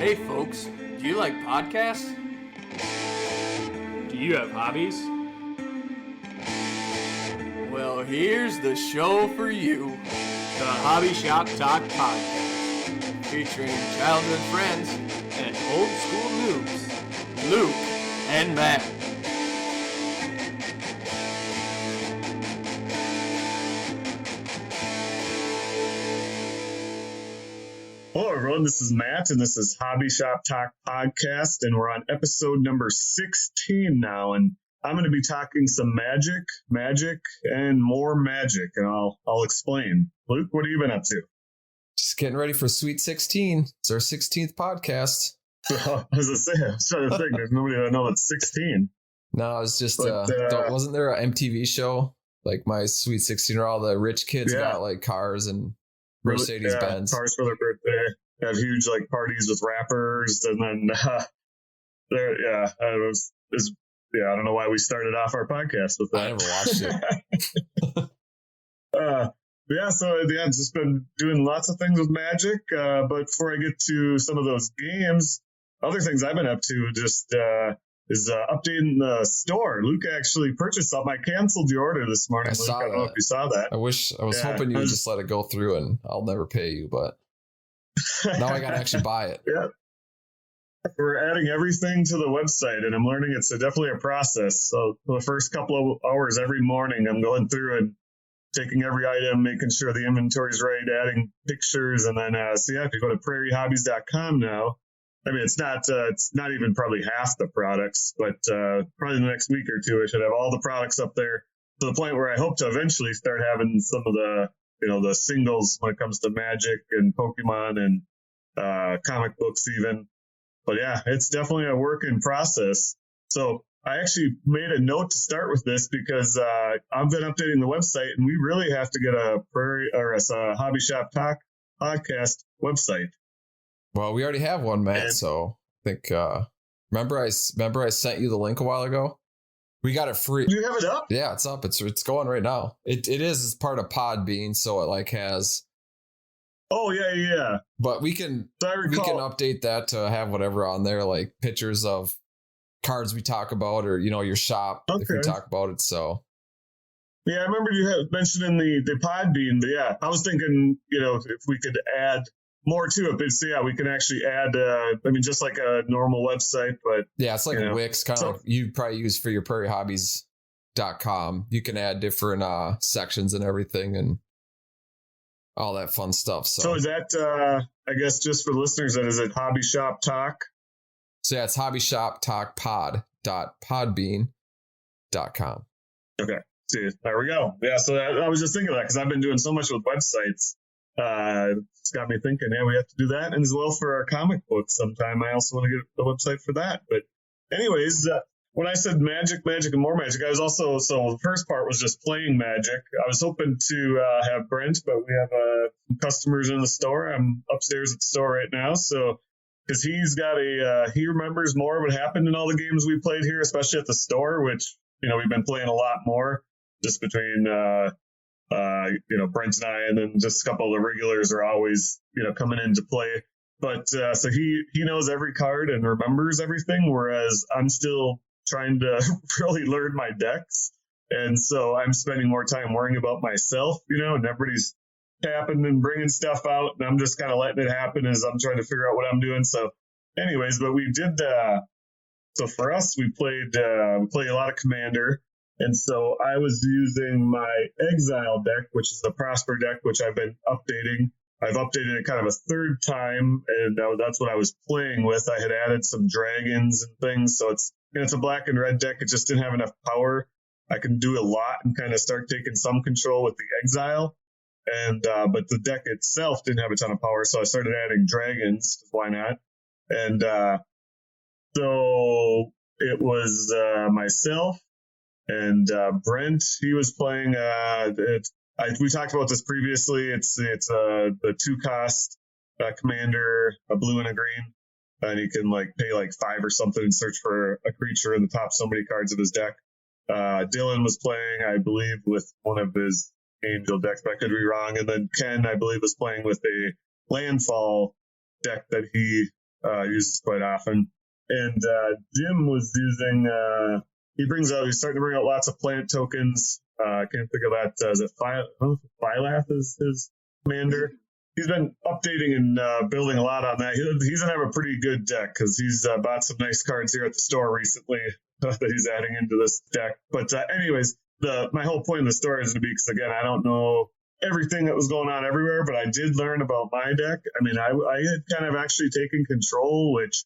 Hey folks, do you like podcasts? Do you have hobbies? Well, here's the show for you. The Hobby Shop Talk Podcast, Featuring childhood friends, and Old School Noobs. Luke and Matt. Hello, everyone. This is Matt, and this is Hobby Shop Talk Podcast, and we're on episode number 16 now. And I'm going to be talking some magic, and more magic, and I'll explain. Luke, what have you been up to? Just getting ready for Sweet 16. It's our 16th podcast. As I say, I was trying to think. There's nobody that knows it's 16. No, it's just, wasn't there an MTV show? Like my Sweet 16, where all the rich kids got like cars and Mercedes Benz. Cars for their birthday. Have huge like parties with rappers, and then I don't know why we started off our podcast with that. I never watched it. So I've just been doing lots of things with Magic. But before I get to some of those games, other things I've been up to just is updating the store. Luke actually purchased something. I canceled the order this morning. I don't know if you saw that. I was hoping you would just let it go through and I'll never pay you, but now I got to actually buy it. Yeah. We're adding everything to the website, and I'm learning it's definitely a process. So for the first couple of hours every morning, I'm going through and taking every item, making sure the inventory's right, adding pictures, and then if you go to prairiehobbies.com now, I mean, it's not even probably half the products, but probably the next week or two, I should have all the products up there to the point where I hope to eventually start having some of the, the singles when it comes to Magic and Pokemon and comic books even. But yeah, it's definitely a work in process. So I actually made a note to start with this because I've been updating the website, and we really have to get a Hobby Shop Talk podcast website. Well, we already have one, Matt. So I think remember I sent you the link a while ago. We got it free. Do you have it up? Yeah, it's up. It's going right now. It is as part of Podbean, so it like has. Oh yeah. But we can update that to have whatever on there, like pictures of cards we talk about, or your shop if we talk about it. So yeah, I remember you had mentioned in the Podbean, but yeah, I was thinking if we could add more to it. But we can actually add just like a normal website, but yeah, it's like a Wix, kind of like you probably use for your prairiehobbies.com. You can add different sections and everything and all that fun stuff. So is that I guess just for listeners, that is it Hobby Shop Talk? So yeah, it's hobbyshoptalkpod.podbean.com. Okay. See, there we go. Yeah, so I was just thinking of that because I've been doing so much with websites. It's got me thinking, we have to do that. And as well for our comic books sometime, I also want to get a website for that. But anyways, when I said magic and more magic, I was also, so the first part was just playing Magic. I was hoping to have Brent, but we have some customers in the store. I'm upstairs at the store right now. So, because he's got he remembers more of what happened in all the games we played here, especially at the store, which, we've been playing a lot more just between, Brent and I, and then just a couple of the regulars are always, coming into play. But so he knows every card and remembers everything, whereas I'm still trying to really learn my decks. And so I'm spending more time worrying about myself, and everybody's tapping and bringing stuff out, and I'm just kind of letting it happen as I'm trying to figure out what I'm doing. So anyways, but we did, so for us, we played a lot of Commander. And so I was using my Exile deck, which is the Prosper deck, which I've been updating. I've updated it kind of a third time, and that's what I was playing with. I had added some dragons and things, so it's a black and red deck. It just didn't have enough power. I can do a lot and kind of start taking some control with the Exile, and but the deck itself didn't have a ton of power, so I started adding dragons. Why not? And so it was myself and Brent. He was playing. We talked about this previously. It's the 2-cost commander, a blue and a green, and you can pay 5 or something and search for a creature in the top so many cards of his deck. Dylan was playing, I believe, with one of his Angel decks, but I could be wrong. And then Ken, I believe, was playing with a Landfall deck that he uses quite often. And Jim was using, he's starting to bring out lots of plant tokens. I can't think of that. Is it Phylath is his commander? He's been updating and building a lot on that. He's going to have a pretty good deck because he's bought some nice cards here at the store recently that he's adding into this deck. But anyways, my whole point of the story is going to be, because again, I don't know everything that was going on everywhere, but I did learn about my deck. I mean, I had kind of actually taken control, which,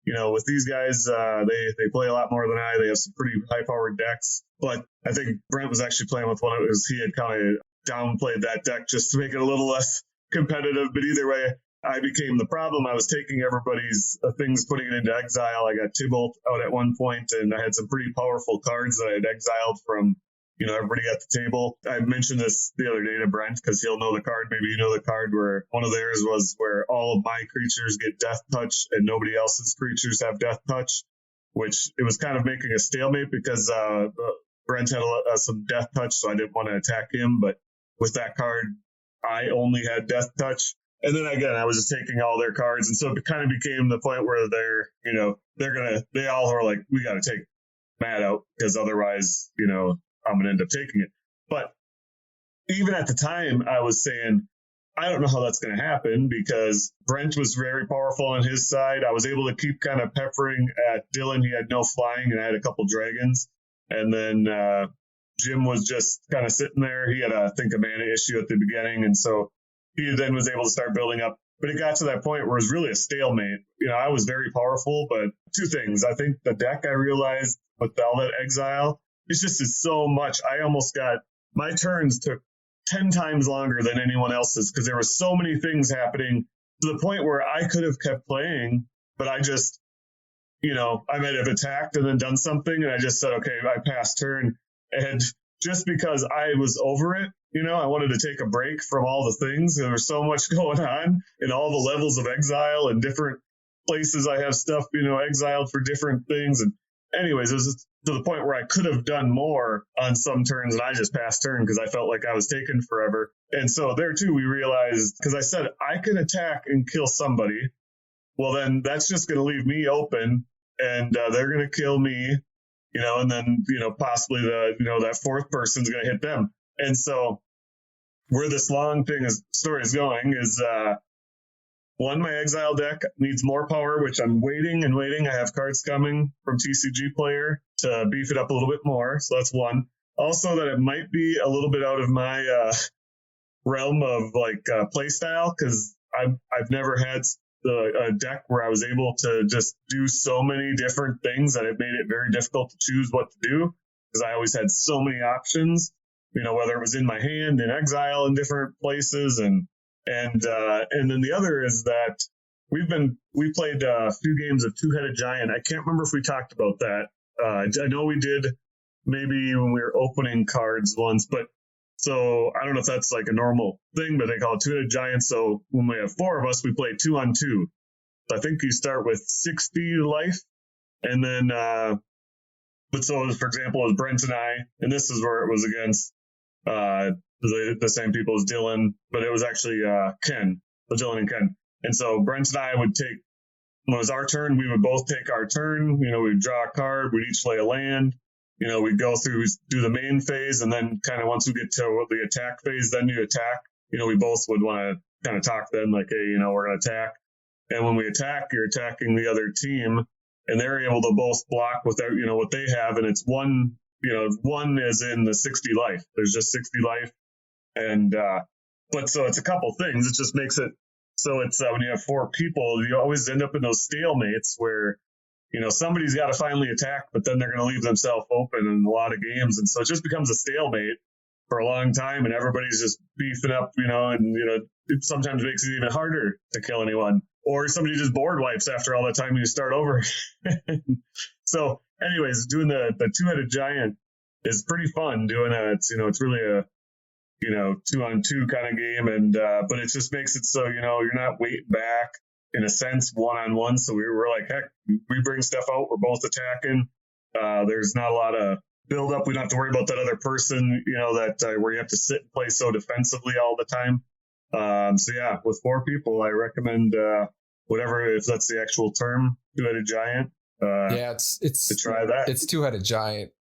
with these guys, they play a lot more than I. They have some pretty high-powered decks. But I think Brent was actually playing with one of his. He had kind of downplayed that deck just to make it a little less competitive. But either way, I became the problem. I was taking everybody's things, putting it into exile. I got Tybalt out at one point, and I had some pretty powerful cards that I had exiled from everybody at the table. I mentioned this the other day to Brent because he'll know the card. Maybe you know the card where one of theirs was where all of my creatures get death touch and nobody else's creatures have death touch, which it was kind of making a stalemate because Brent had some death touch, so I didn't want to attack him. But with that card, I only had death touch. And then again, I was just taking all their cards. And so it kind of became the point where they all were like, we got to take Matt out because otherwise, I'm going to end up taking it. But even at the time, I was saying, I don't know how that's going to happen because Brent was very powerful on his side. I was able to keep kind of peppering at Dylan. He had no flying and I had a couple dragons. And then Jim was just kind of sitting there. He had, I think, a mana issue at the beginning. And so he then was able to start building up. But it got to that point where it was really a stalemate. I was very powerful, but two things. I think the deck, I realized with all that exile, it's just so much. I almost got, my turns took 10 times longer than anyone else's because there were so many things happening to the point where I could have kept playing, but I just, I might have attacked and then done something and I just said, okay, I passed turn. And just because I was over it, I wanted to take a break from all the things. There was so much going on in all the levels of exile and different places I have stuff, exiled for different things. And anyways, it was to the point where I could have done more on some turns and I just passed turn because I felt like I was taking forever. And so there too, we realized, because I said I can attack and kill somebody. Well, then that's just going to leave me open and they're going to kill me, and then, possibly that fourth person's going to hit them. And so where this story is going is, one, my exile deck needs more power, which I'm waiting. I have cards coming from TCG Player to beef it up a little bit more. So that's one. Also, that it might be a little bit out of my realm of play style because I've never had a deck where I was able to just do so many different things that it made it very difficult to choose what to do because I always had so many options. Whether it was in my hand, in exile, in different places, and then the other is that we played a few games of Two-Headed Giant. I can't remember if we talked about that. I know we did maybe when we were opening cards once, but so I don't know if that's like a normal thing, but they call it Two-Headed Giant. So when we have four of us, we play 2-on-2. So I think you start with 60 life, and then but so for example, it was Brent and I, and this is where it was against the same people as Dylan, but it was actually Ken, so Dylan and Ken. And so Brent and I would take, when it was our turn, we would both take our turn. We'd draw a card, we'd each lay a land. We'd go through, do the main phase, and then kind of once we get to the attack phase, then you attack. We both would want to kind of talk then, like, hey, we're going to attack. And when we attack, you're attacking the other team, and they're able to both block with their, what they have, and it's one. One is in the 60 life. There's just 60 life. And, but so it's a couple things. It just makes it so it's when you have four people, you always end up in those stalemates where, somebody's got to finally attack, but then they're going to leave themselves open in a lot of games. And so it just becomes a stalemate for a long time and everybody's just beefing up, and, it sometimes makes it even harder to kill anyone. Or somebody just board wipes after all the time you start over. So anyways, doing the Two-Headed Giant is pretty fun doing it's really a, 2-on-2 kind of game. And, but it just makes it so, you're not waiting back in a sense, 1-on-1. So we were like, heck, we bring stuff out. We're both attacking. There's not a lot of build up. We don't have to worry about that other person, that where you have to sit and play so defensively all the time. So yeah, with four people, I recommend whatever, if that's the actual term, two-headed giant. It's to try that. It's two-headed giant.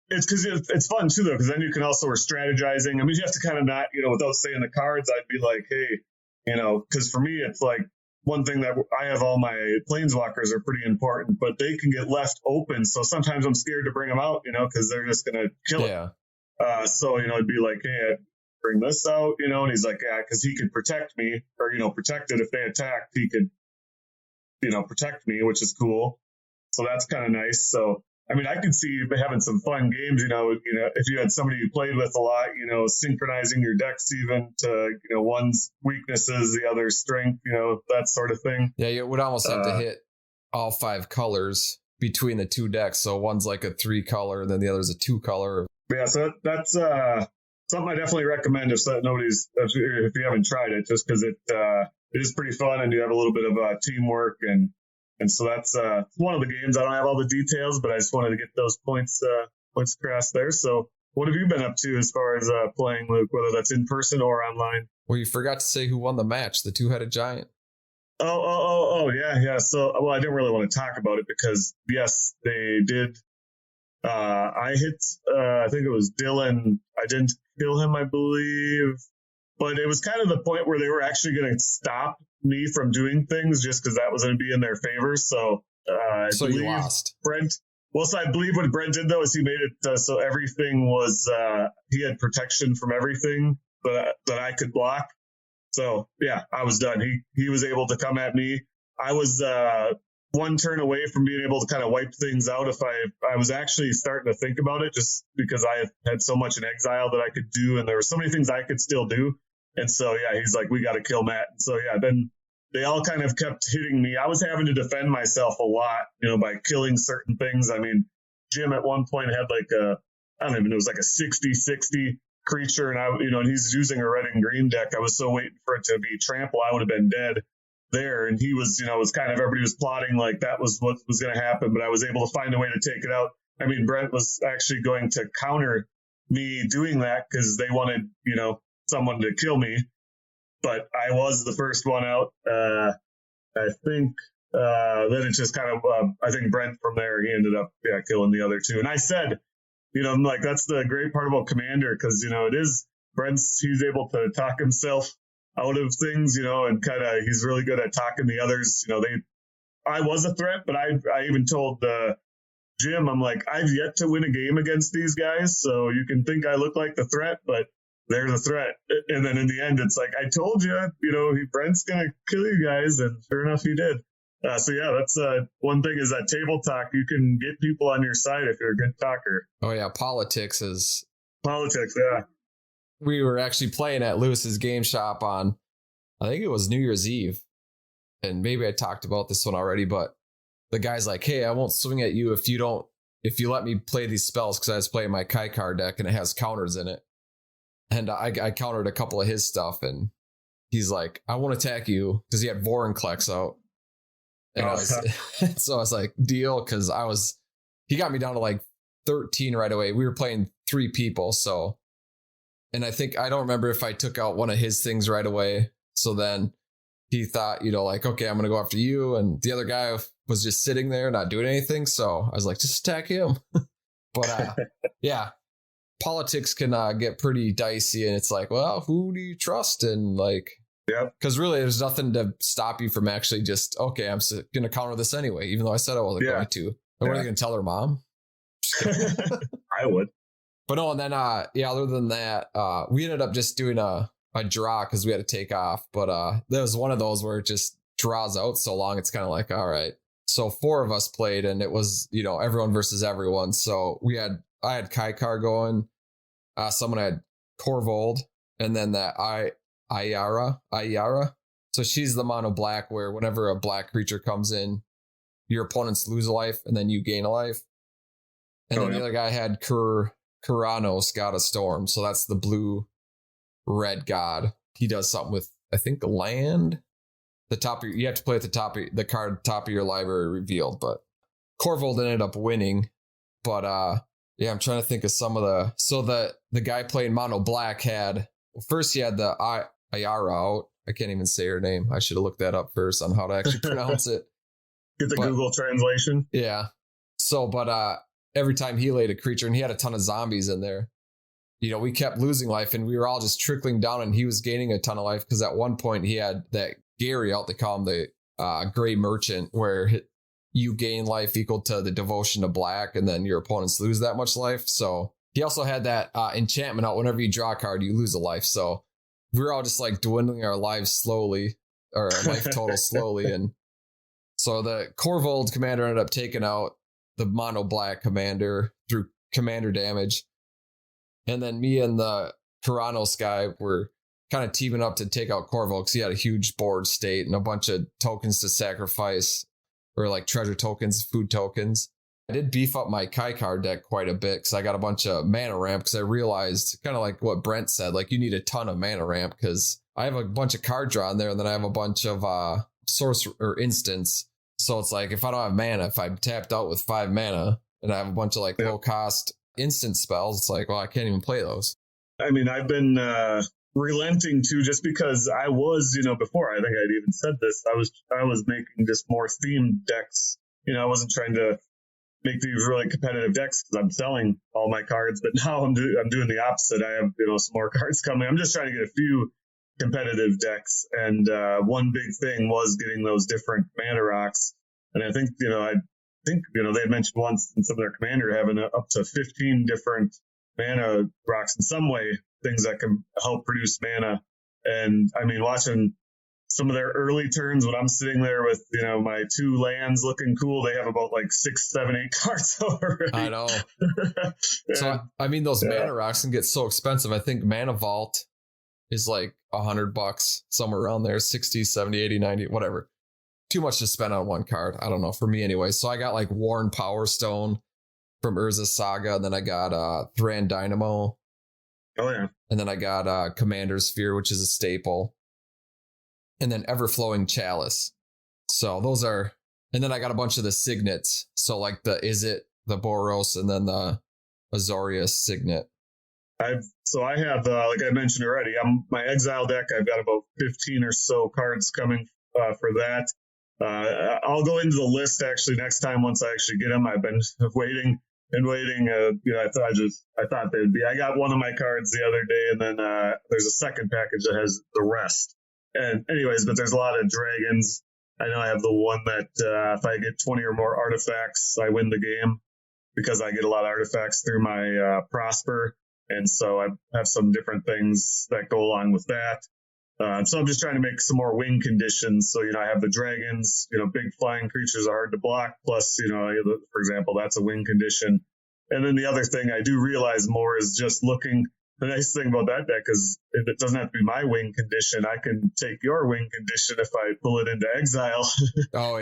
It's because it's fun too, though, because then you can also, we're strategizing. I mean, you have to kind of not, without saying the cards, I'd be like, hey, because for me, it's like one thing that I have, all my planeswalkers are pretty important, but they can get left open. So sometimes I'm scared to bring them out, because they're just going to kill it. So, it'd be like, hey, I'd bring this out, and he's like, yeah, because he could protect me, or, protect it if they attacked, he could, protect me, which is cool. So that's kind of nice. So, I mean, I could see having some fun games, if you had somebody you played with a lot, synchronizing your decks even to, one's weaknesses, the other's strength, that sort of thing. Yeah, you would almost have to hit all 5 colors between the 2 decks. So one's like a 3 color, and then the other's a 2 color. Yeah, so that's something I definitely recommend if you haven't tried it, just because it is pretty fun, and you have a little bit of teamwork, and so that's one of the games. I don't have all the details, but I just wanted to get those points across there. So what have you been up to as far as playing, Luke, whether that's in person or online? Well, you forgot to say who won the match, the two-headed giant. Oh, yeah. So, well, I didn't really want to talk about it because, yes, they did. I hit, I think it was Dylan. I didn't kill him, I believe. But it was kind of the point where they were actually going to stop me from doing things just because that was going to be in their favor. So I believe you lost. Brent. Well, so I believe what Brent did, though, is he made it so everything was, he had protection from everything that I could block. So, yeah, I was done. He was able to come at me. I was one turn away from being able to kind of wipe things out if I was actually starting to think about it, just because I had so much in exile that I could do, and there were so many things I could still do. And so, yeah, he's like, we got to kill Matt. And so, yeah, then they all kind of kept hitting me. I was having to defend myself a lot, by killing certain things. I mean, Jim at one point had like I don't even know, it was like a 60-60 creature, and and he's using a red and green deck. I was so waiting for it to be trample, I would have been dead there. And he was, was kind of, everybody was plotting like that was what was going to happen, but I was able to find a way to take it out. I mean, Brent was actually going to counter me doing that because they wanted, someone to kill me, but I was the first one out. I think then it just kind of, I think Brent from there, he ended up killing the other 2. And I said, I'm like, that's the great part about Commander, because, it is he's able to talk himself out of things, and kind of, he's really good at talking the others. I was a threat, but I even told Jim, I'm like, I've yet to win a game against these guys, so you can think I look like the threat, but there's a threat. And then in the end, it's like, I told you, Brent's going to kill you guys. And sure enough, he did. So yeah, that's one thing is that table talk, you can get people on your side if you're a good talker. Oh yeah. Politics. Yeah. We were actually playing at Lewis's game shop on, I think it was New Year's Eve. And maybe I talked about this one already, but the guy's like, hey, I won't swing at you if you let me play these spells, because I was playing my Kaikar deck and it has counters in it. And I countered a couple of his stuff, and he's like, I won't attack you, because he had Vorinclex out. And so I was like, deal, because he got me down to like 13 right away. We were playing 3 people, so, and I don't remember if I took out one of his things right away. So then he thought, like, okay, I'm going to go after you. And the other guy was just sitting there not doing anything. So I was like, just attack him. But yeah. Politics can get pretty dicey, and it's like, well, who do you trust? And like, yeah, because really there's nothing to stop you from actually just, okay, I'm going to counter this anyway, even though I said I wasn't going to. But what are they going to tell their mom? I would. But no, and then, other than that, we ended up just doing a draw because we had to take off. But there was one of those where it just draws out so long, it's kind of like, all right. So 4 of us played, and it was, everyone versus everyone. So I had Kaikar going. Someone had Corvold, and then that Ayara. So she's the mono black, where whenever a black creature comes in, your opponents lose a life, and then you gain a life. And then the other guy had Kuranos, God of Storm. So that's the blue red god. He does something with, I think, land. You have to play at the top of the card, top of your library revealed. But Corvold ended up winning. But yeah, I'm trying to think of some of the guy playing mono black first he had the Ayara out, I can't even say her name. I should have looked that up first on how to actually pronounce it. Get the Google translation. Yeah. So, but every time he laid a creature, and he had a ton of zombies in there, we kept losing life, and we were all just trickling down, and he was gaining a ton of life because at one point he had that Gary out, they call him the Gray Merchant, where you gain life equal to the devotion to black, and then your opponents lose that much life. So he also had that enchantment out. Whenever you draw a card, you lose a life. So we were all just like dwindling our lives slowly, or our life total slowly, and so the Corvold commander ended up taking out the mono black commander through commander damage. And then me and the Keranos guy were kind of teaming up to take out Corvold because he had a huge board state and a bunch of tokens to sacrifice, or like treasure tokens, food tokens. I did beef up my Kaikar deck quite a bit because I got a bunch of mana ramp, because I realized, kind of like what Brent said, like you need a ton of mana ramp because I have a bunch of card draw in there, and then I have a bunch of source or instance. So it's like if I don't have mana, if I'm tapped out with 5 mana and I have a bunch of like low cost instant spells, it's like, well, I can't even play those. I mean, I've been relenting too, just because I was, before, I think I'd even said this, I was making just more themed decks. I wasn't trying to make these really competitive decks because I'm selling all my cards, but now I'm doing the opposite. I have, some more cards coming. I'm just trying to get a few competitive decks, and one big thing was getting those different mana rocks. And I think they had mentioned once in some of their commander having up to 15 different mana rocks in some way, things that can help produce mana. And I mean, watching some of their early turns when I'm sitting there with my 2 lands looking cool, they have about like 6, 7, 8 cards already. I know. So I mean, those mana rocks can get so expensive. I think Mana Vault is like $100, somewhere around there, 60, 70, 80, 90, whatever. Too much to spend on one card. I don't know, for me anyway. So I got like Worn Power Stone from Urza's Saga, and then I got Thran Dynamo. Oh yeah. And then I got Commander Sphere, which is a staple. And then Everflowing Chalice. So those are, and then I got a bunch of the signets. So like the the Boros, and then the Azorius signet. I have, like I mentioned already, my Exile deck, I've got about 15 or so cards coming for that. I'll go into the list actually next time once I actually get them. I've been waiting. I thought they'd be. I got one of my cards the other day, and then there's a second package that has the rest. And anyways, but there's a lot of dragons. I know I have the one that if I get 20 or more artifacts, I win the game, because I get a lot of artifacts through my Prosper. And so I have some different things that go along with that. So I'm just trying to make some more win conditions. So, I have the dragons, big flying creatures are hard to block. Plus, for example, that's a win condition. And then the other thing I do realize more is just looking. The nice thing about that deck is it doesn't have to be my win condition. I can take your win condition if I pull it into exile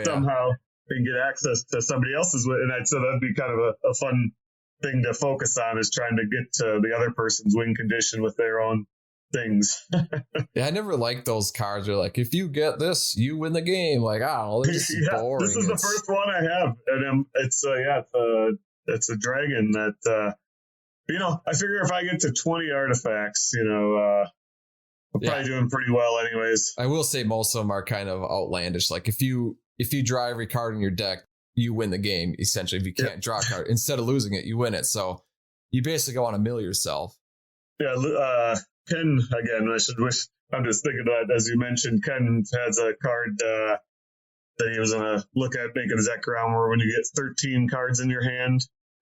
somehow and get access to somebody else's win. And so that'd be kind of a fun thing to focus on, is trying to get to the other person's win condition with their own things. Yeah, I never liked those cards. They're like, if you get this, you win the game. Like, I don't know, they're just boring. This is the first one I have, and it's a dragon that I figure if I get to 20 artifacts, I'm probably doing pretty well anyways. I will say most of them are kind of outlandish. Like if you draw every card in your deck, you win the game, essentially. If you can't draw a card, instead of losing it, you win it. So you basically want to mill yourself. Yeah, Ken, again, I'm just thinking that, as you mentioned, Ken has a card that he was going to look at making his deck around, where when you get 13 cards in your hand,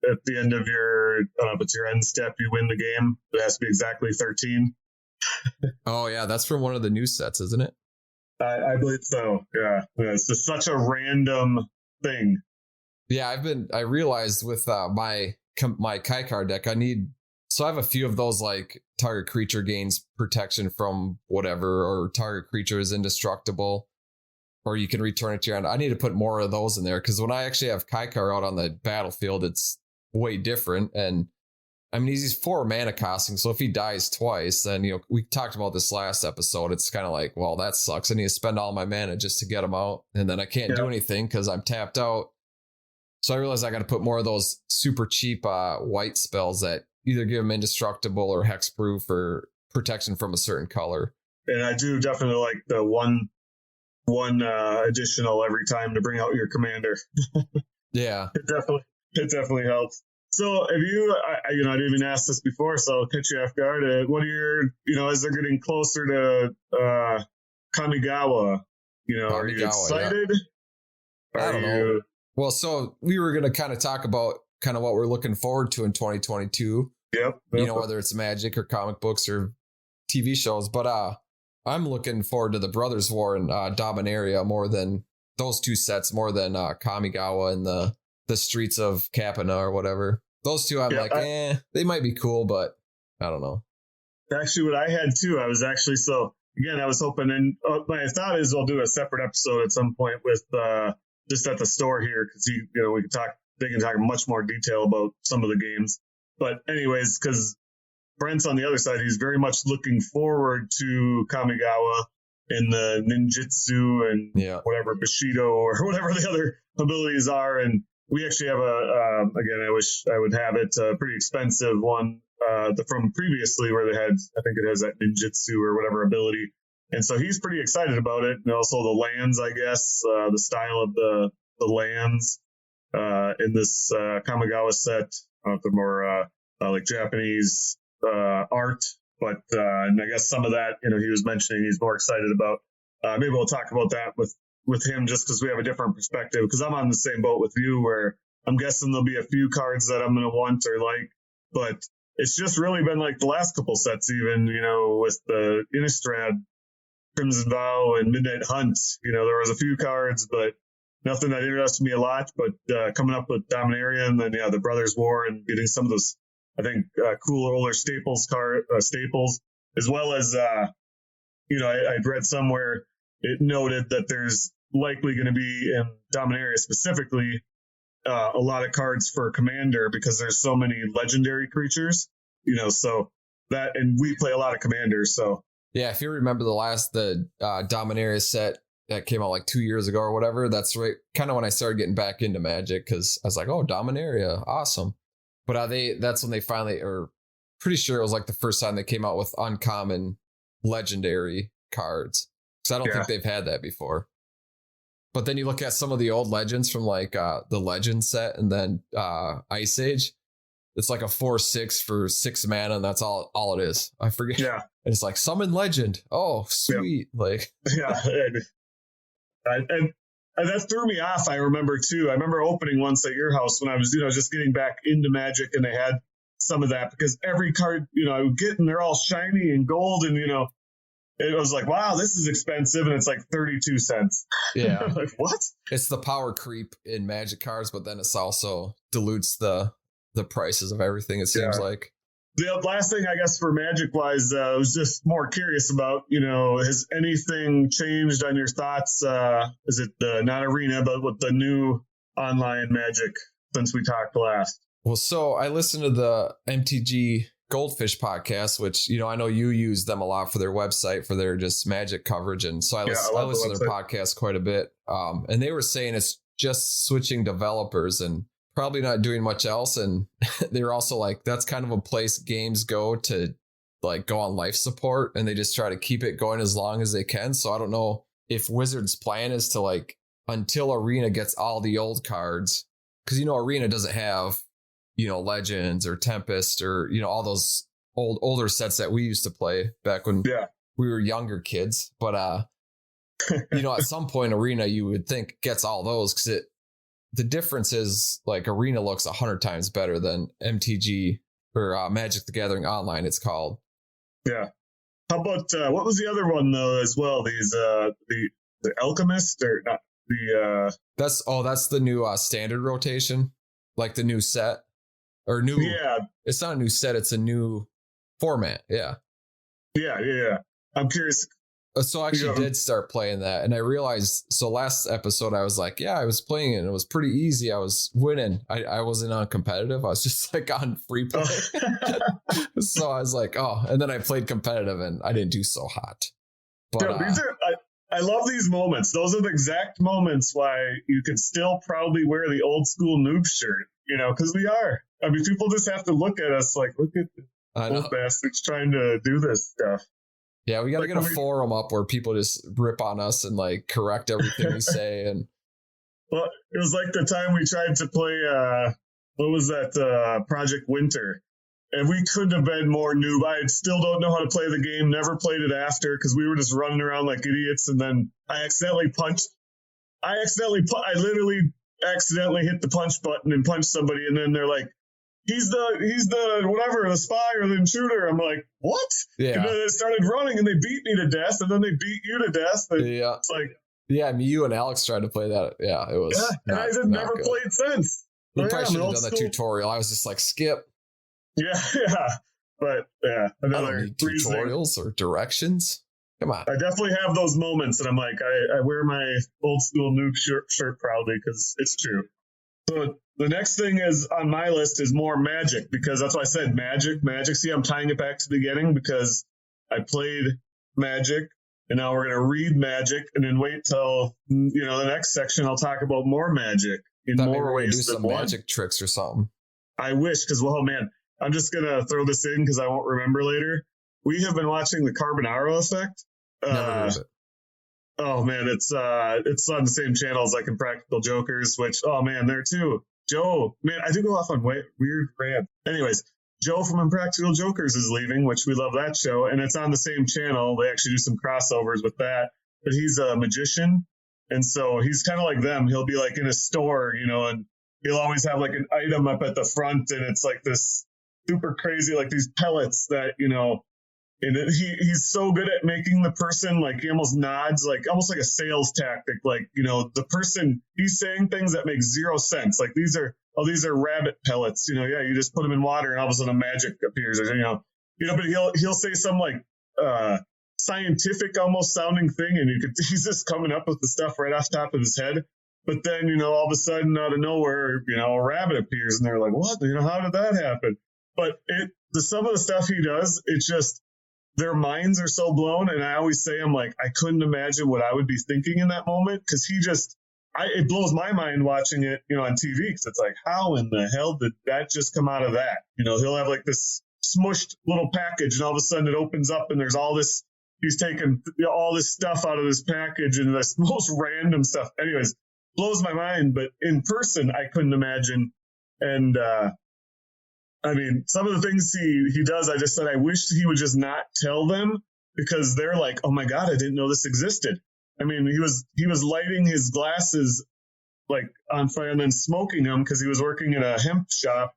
at the end of your, if it's your end step, you win the game. It has to be exactly 13. Oh, yeah, that's from one of the new sets, isn't it? I believe so, yeah. It's just such a random thing. Yeah, I realized with my Kaikar deck, I have a few of those, like target creature gains protection from whatever, or target creature is indestructible, or you can return it to your hand. I need to put more of those in there, because when I actually have Kaikar out on the battlefield, it's way different. And I mean, he's 4 mana costing, so if he dies twice, then we talked about this last episode. It's kind of like, well, that sucks. I need to spend all my mana just to get him out, and then I can't do anything because I'm tapped out. So I realized I got to put more of those super cheap white spells that either give him indestructible or hexproof or protection from a certain color. And I do definitely like the one additional every time to bring out your commander. Yeah. It definitely helps. So have you, I didn't even ask this before, so I'll catch you off guard. What are your, as they're getting closer to Kamigawa, are you excited? Yeah. I don't know. Well, so we were going to kind of talk about kind of what we're looking forward to in 2022. Yep. Whether it's Magic or comic books or TV shows, but I'm looking forward to the Brothers War and Dominaria more than those two sets, more than Kamigawa and the Streets of Capenna or whatever. Those two, they might be cool, but I don't know. Actually, what I had too, I was actually, so again, I was hoping, and my thought is I'll do a separate episode at some point with just at the store here, because they can talk much more detail about some of the games. But anyways, because Brent's on the other side, he's very much looking forward to Kamigawa and the ninjutsu and whatever Bushido or whatever the other abilities are. And we actually have again, I wish I would have it, a pretty expensive one from previously where they had, I think it has that ninjutsu or whatever ability. And so he's pretty excited about it. And also the lands, I guess, the style of the lands in this Kamigawa set, the more like Japanese art. But and I guess some of that, he was mentioning he's more excited about. Maybe we'll talk about that with him just because we have a different perspective. Because I'm on the same boat with you where I'm guessing there'll be a few cards that I'm going to want or like. But it's just really been like the last couple sets even, with the Innistrad, Crimson Vow, and Midnight Hunt. There was a few cards, but nothing that interested me a lot. But coming up with Dominaria and then, the Brothers War and getting some of those, I think, cool older staples, as well as, I'd read somewhere it noted that there's likely going to be in Dominaria specifically a lot of cards for Commander because there's so many legendary creatures, so that, and we play a lot of Commanders, so. Yeah, if you remember the Dominaria set that came out like 2 years ago or whatever, that's right, kind of when I started getting back into Magic because I was like, oh, Dominaria, awesome. But that's when they finally, or pretty sure it was like the first time they came out with uncommon legendary cards. Because I don't think they've had that before. But then you look at some of the old legends from like the Legend set and then Ice Age. It's like a 4/6 for 6 mana, and that's all it is. I forget. Yeah. And it's like summon legend. Oh, sweet. Yeah. Like and that threw me off. I remember too. I remember opening once at your house when I was, just getting back into Magic, and they had some of that because every card, I would get, and they're all shiny and gold, and it was like, wow, this is expensive, and it's like 32 cents. Yeah. Like, what? It's the power creep in Magic cards, but then it's also dilutes the prices of everything, it seems like. The last thing, I guess, for Magic-wise, I was just more curious about, has anything changed on your thoughts? Is it not Arena, but with the new online Magic since we talked last? Well, so I listened to the Mtg Goldfish Podcast, which, I know you use them a lot for their website, for their just Magic coverage. And so I listen to their podcast quite a bit. And they were saying it's just switching developers and probably not doing much else. And they were also like, that's kind of a place games go to like go on life support, and they just try to keep it going as long as they can. So I don't know if Wizards' plan is to like, until Arena gets all the old cards, because, Arena doesn't have, Legends or Tempest or, all those older sets that we used to play back when we were younger kids. But, at some point Arena, you would think gets all those because the difference is like Arena looks 100 times better than MTG or Magic the Gathering Online, it's called. Yeah. How about what was the other one though as well? These the Alchemist or not the that's the new standard rotation, like the new set or new. Yeah. It's not a new set. It's a new format. Yeah. Yeah. I'm curious. So I actually did start playing that, and I realized, so last episode I was like, I was playing it and it was pretty easy. I was winning. I wasn't on competitive. I was just like on free play. So I was like, and then I played competitive and I didn't do so hot. But I love these moments. Those are the exact moments why you could still probably wear the Old School Noob shirt, because we are. I mean, people just have to look at us like, look at those bastards trying to do this stuff. Yeah, we got to Like, get a forum up where people just rip on us and like correct everything we say. And well, it was like the time we tried to play, what was that, Project Winter. And we couldn't have been more noob. I still don't know how to play the game, never played it after because we were just running around like idiots. And then I literally accidentally hit the punch button and punched somebody. And then they're like, he's the whatever, the spy or the intruder. I'm like, what? yeah, And then they started running and they beat me to death. And then they beat you to death. And yeah, it's like, yeah. I mean, you and Alex tried to play that. Yeah, it was. yeah, and I have never played since. We Oh, probably yeah, should I'm have an done old that school- tutorial. I was just like, skip. Yeah, but yeah, I don't another need reason. tutorials or directions. Come on. I definitely have those moments, and I'm like, I wear my old school noob shirt proudly because it's true. So the next thing is on my list is more magic because that's why I said magic. See, I'm tying it back to the beginning because I played magic, and now we're gonna read magic, and then wait till the next section. I'll talk about more magic in Thought maybe more we're gonna do ways than some one. magic tricks or something. I wish, because, well, man, I'm just going to throw this in because I won't remember later. We have been watching the Carbonaro Effect. Never heard of it. Oh, man, it's on the same channel as like Impractical Jokers, which, oh, man, there too. Joe, man, I do go off on weird rant. Anyways, Joe from Impractical Jokers is leaving, which we love that show, and it's on the same channel. They actually do some crossovers with that, but he's a magician, and so he's kind of like them. He'll be like in a store, and he'll always have like an item up at the front, and it's like this super crazy, like these pellets that, and he's so good at making the person, like, he almost nods, like almost like a sales tactic. Like, the person, he's saying things that make zero sense. Like, these are rabbit pellets, yeah, you just put them in water and all of a sudden magic appears, or, but he'll say some like, scientific almost sounding thing. And he's just coming up with the stuff right off the top of his head. But then, all of a sudden, out of nowhere, a rabbit appears, and they're like, what? How did that happen? But some of the stuff he does, it's just, their minds are so blown. And I always say, I'm like, I couldn't imagine what I would be thinking in that moment. Because it blows my mind watching it, on TV. Because it's like, how in the hell did that just come out of that? He'll have like this smushed little package, and all of a sudden it opens up, and there's all this, he's taking all this stuff out of this package, and this most random stuff. Anyways, blows my mind, but in person, I couldn't imagine. And, I mean, some of the things he does, I just said, I wish he would just not tell them, because they're like, oh my God, I didn't know this existed. I mean, he was lighting his glasses like on fire and then smoking them because he was working in a hemp shop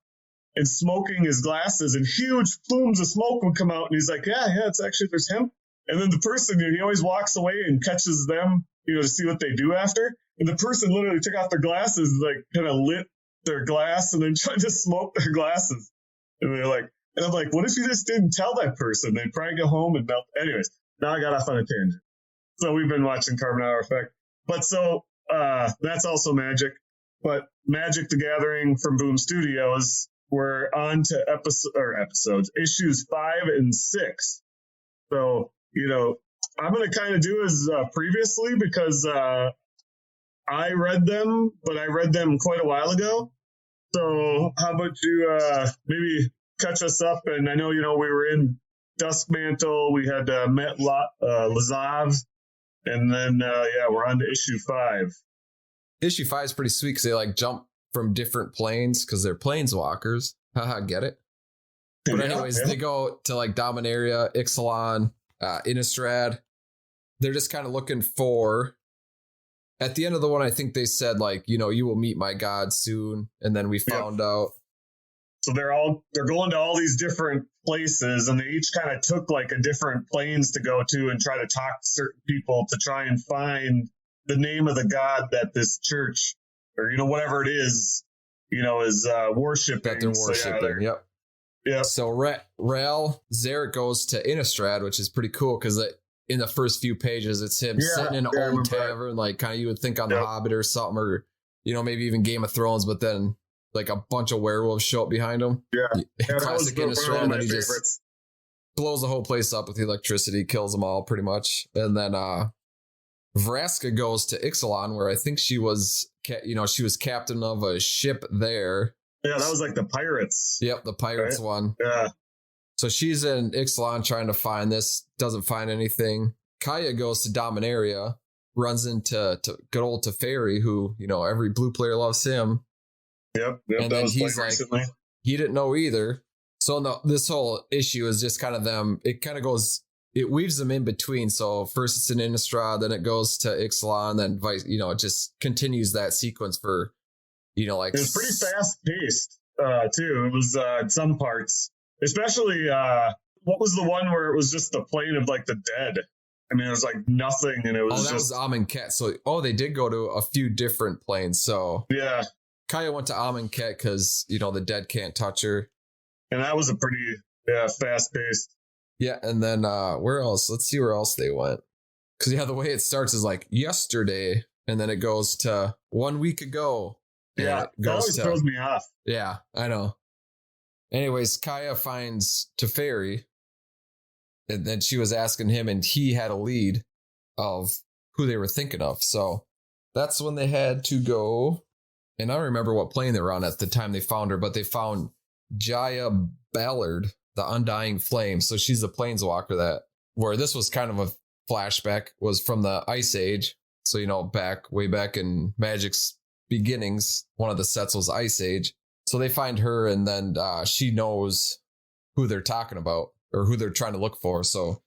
and smoking his glasses, and huge plumes of smoke would come out. And he's like, yeah, it's actually, there's hemp. And then the person, he always walks away and catches them, to see what they do after. And the person literally took off their glasses, like kind of lit their glass and then tried to smoke their glasses. And they're like, and I'm like, what if you just didn't tell that person? They'd probably go home and melt. Anyways, now I got off on a tangent. So we've been watching Carbonaro Effect. But so that's also magic. But Magic the Gathering from Boom Studios, we're on to episodes, issues 5 and 6. So, I'm going to kind of do as previously because I read them, but I read them quite a while ago. So how about you maybe catch us up? And I know, we were in Duskmantle. We had met Lazav. And then, we're on to issue 5. Issue 5 is pretty sweet because they like jump from different planes because they're planeswalkers. Haha, get it? But anyways, they go to like Dominaria, Ixalan, Innistrad. They're just kind of looking for, at the end of the one, I think they said like, you will meet my god soon. And then we found out. So they're going to all these different places, and they each kind of took like a different planes to go to and try to talk to certain people to try and find the name of the god that this church or, whatever it is, is worshiping. That they're worshiping. Yep. Yeah. So Rael Zarek goes to Innistrad, which is pretty cool because in the first few pages, it's him sitting in an old tavern, like kind of you would think on The Hobbit or something, or, maybe even Game of Thrones, but then like a bunch of werewolves show up behind him. Yeah. Classic Innistrad, and then he just blows the whole place up with electricity, kills them all pretty much. And then Vraska goes to Ixalan, where I think she was, she was captain of a ship there. Yeah, that was like the pirates. Yep, the pirates one. Yeah. So she's in Ixalan trying to find this, doesn't find anything. Kaya goes to Dominaria, runs into good old Teferi, who, every blue player loves him. Yep. And then he's like, recently. He didn't know either. So this whole issue is just kind of them. It kind of goes, it weaves them in between. So first it's in Innistrad, then it goes to Ixalan, then vice, it just continues that sequence for, like. It was pretty fast paced, too. It was in some parts, especially, what was the one where it was just the plane of like the dead? I mean, it was like nothing, and it was that was Amonkhet. So, they did go to a few different planes. So yeah, Kaya went to Amonkhet because the dead can't touch her, and that was a pretty fast paced. Yeah, and then where else? Let's see where else they went. Because the way it starts is like yesterday, and then it goes to 1 week ago. Yeah, that always throws me off. Yeah, I know. Anyways, Kaya finds Teferi. And then she was asking him, and he had a lead of who they were thinking of. So that's when they had to go. And I don't remember what plane they were on at the time they found her, but they found Jaya Ballard, the Undying Flame. So she's the planeswalker where this was kind of a flashback, was from the Ice Age. So, way back in Magic's beginnings, one of the sets was Ice Age. So they find her, and then she knows who they're talking about, or who they're trying to look for. So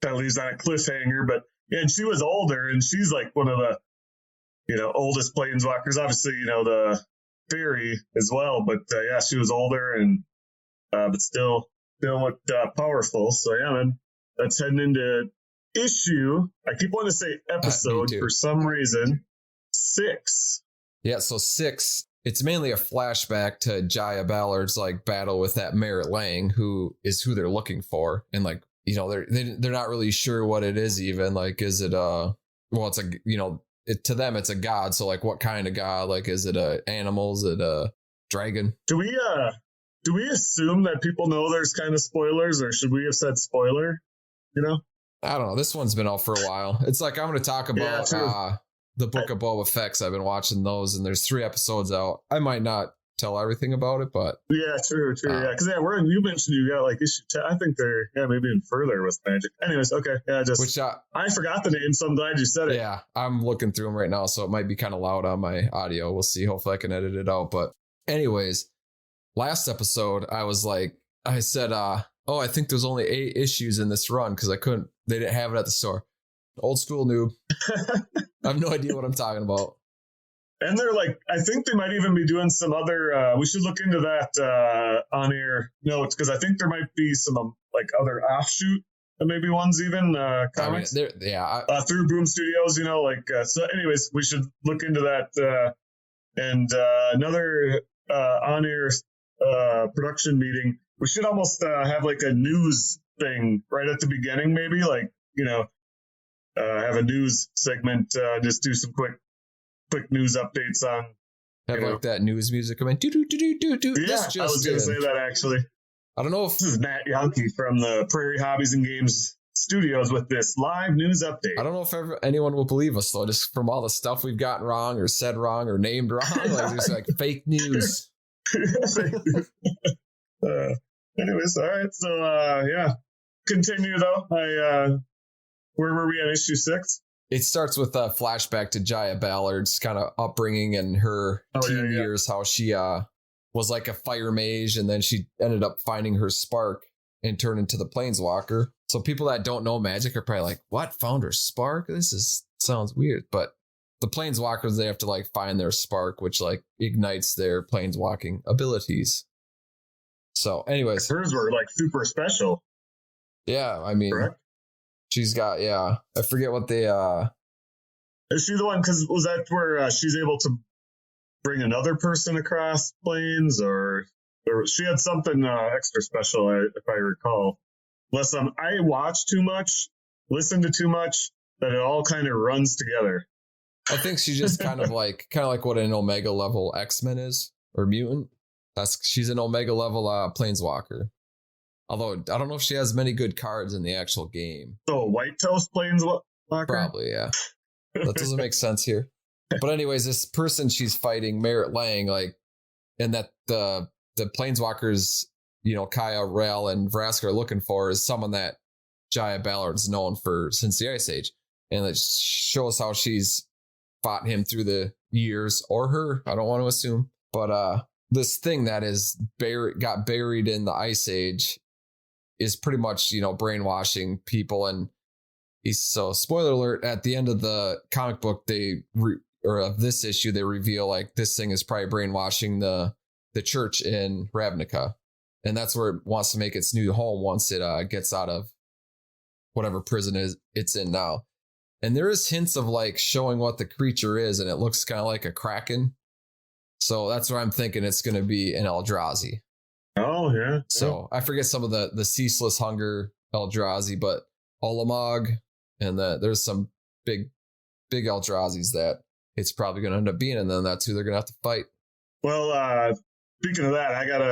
that leaves on a cliffhanger. But yeah, and she was older, and she's like one of the oldest planeswalkers. Obviously, the fairy as well. But yeah, she was older, and but still looked powerful. So yeah, man, that's heading into issue. I keep wanting to say episode for some reason. 6. Yeah, so 6. It's mainly a flashback to Jaya Ballard's like battle with that Merritt Lang, who they're looking for, and like they're not really sure what it is even. Like, is it it's a to them it's a god. So like, what kind of god? Like, is it a animal? Is it a dragon? Do we assume that people know there's kind of spoilers, or should we have said spoiler? I don't know. This one's been out for a while. It's like I'm going to talk about the Book of Boba Fett. I've been watching those, and there's 3 episodes out. I might not tell everything about it, but yeah, true. Yeah, because you mentioned you got like issue 10. I think they're maybe even further with Magic. Anyways, okay, yeah, I forgot the name, so I'm glad you said it. Yeah, I'm looking through them right now, so it might be kind of loud on my audio. We'll see. Hopefully, I can edit it out. But anyways, last episode, I said, I think there's only 8 issues in this run because they didn't have it at the store. Old school noob. I have no idea what I'm talking about. And they're like, I think they might even be doing some other, we should look into that on air notes, because I think there might be some like other offshoot, maybe ones even, comics. Through Boom Studios, so anyways, we should look into that. And another on air production meeting, we should almost have like a news thing right at the beginning, maybe like, have a news segment, just do some quick news updates on. Have like that news music come in. Do. Yeah, I was going to say that actually. I don't know if this is Matt Yonke from the Prairie Hobbies and Games Studios with this live news update. I don't know if anyone will believe us though, just from all the stuff we've gotten wrong or said wrong or named wrong. Like there's like fake news. Anyways, all right. So continue though. Where were we at issue 6? It starts with a flashback to Jaya Ballard's kind of upbringing and her teen years, how she was like a fire mage, and then she ended up finding her spark and turned into the planeswalker. So people that don't know Magic are probably like, what? Found her spark? Sounds weird. But the planeswalkers, they have to like find their spark, which like ignites their planeswalking abilities. So anyways. Hers were like super special. Yeah, I mean. Correct? She's got, I forget what they, Is she the one, because was that where she's able to bring another person across planes, or she had something extra special, if I recall. Unless I watch too much, listen to too much, that it all kind of runs together. I think she's just kind of like what an Omega level X-Men is, or mutant. She's an Omega level planeswalker. Although I don't know if she has many good cards in the actual game. So a white toast planeswalker? Probably, yeah. That doesn't make sense here. But anyways, this person she's fighting, Merritt Lang, like, and that the planeswalkers, Kaya, Rael, and Vraska are looking for is someone that Jaya Ballard's known for since the Ice Age. And it shows how she's fought him through the years, or her, I don't want to assume. But this thing that is got buried in the Ice Age is pretty much, brainwashing people. And so spoiler alert, at the end of the comic book, or of this issue, they reveal like this thing is probably brainwashing the church in Ravnica. And that's where it wants to make its new home once it gets out of whatever prison it's in now. And there is hints of like showing what the creature is, and it looks kind of like a kraken. So that's what I'm thinking. It's going to be an Eldrazi. Oh, yeah. So I forget some of the ceaseless hunger Eldrazi, but Olamog, and there's some big Eldrazi's that it's probably going to end up being, and then that's who they're going to have to fight. Well, speaking of that, I got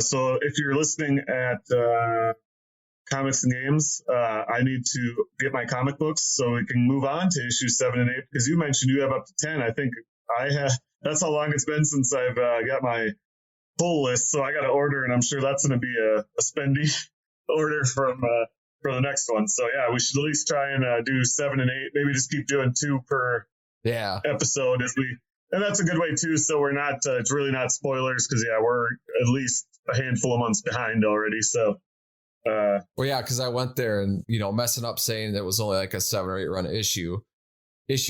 so if you're listening at Comics and Games, I need to get my comic books so we can move on to issues 7 and 8, because you mentioned you have up to 10. I think I have. That's how long it's been since I've got my full list, so I got to order, and I'm sure that's going to be a spendy order for the next one. So yeah, we should at least try and do 7 and 8. Maybe just keep doing 2 per episode and that's a good way too. So we're not it's really not spoilers, because we're at least a handful of months behind already. So because I went there and messing up saying that it was only like a 7 or 8 run issue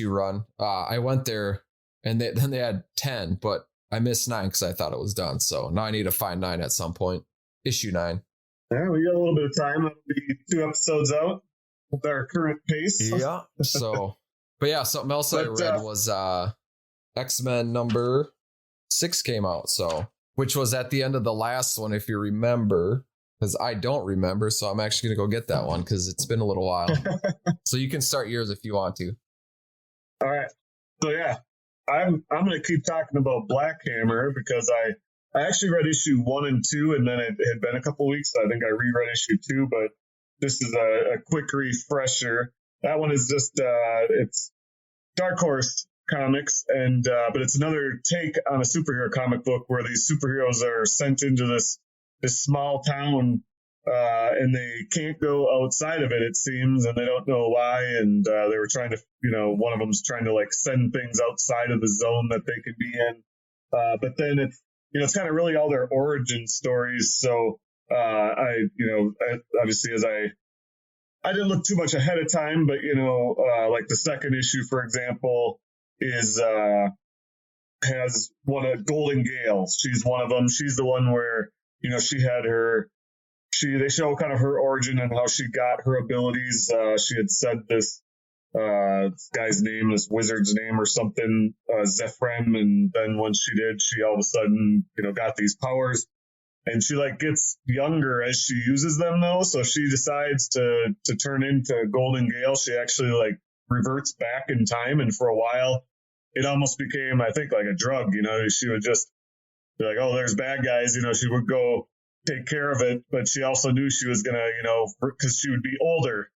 run. I went there and then they had 10, but I missed 9 because I thought it was done. So now I need to find 9 at some point. Issue 9. Yeah, we got a little bit of time. That'll be 2 episodes out with our current pace. Yeah. So, but yeah, something else I read was X-Men number 6 came out. So, which was at the end of the last one, if you remember, because I don't remember. So I'm actually going to go get that one because it's been a little while. So you can start yours if you want to. All right. So yeah, I'm going to keep talking about Black Hammer because I actually read issue 1 and 2, and then it had been a couple weeks, so I think I reread issue 2, but this is a quick refresher. That one is just, it's Dark Horse Comics, and but it's another take on a superhero comic book where these superheroes are sent into this small town, and they can't go outside of it, it seems, and they don't know why, and they were trying to, one of them's trying to like send things outside of the zone that they could be in, but then it's kind of really all their origin stories. So, obviously as I didn't look too much ahead of time, but, like the second issue, for example, has one of Golden Gale. She's one of them. She's the one where, she had they show kind of her origin and how she got her abilities. She had said this guy's name, this wizard's name or something, Zephrem, and then once she did, she all of a sudden, got these powers, and she like gets younger as she uses them though, so she decides to turn into Golden Gale. She actually like reverts back in time, and for a while it almost became, I think, like a drug. She would just be like, oh, there's bad guys, she would go take care of it, but she also knew she was gonna, because she would be older,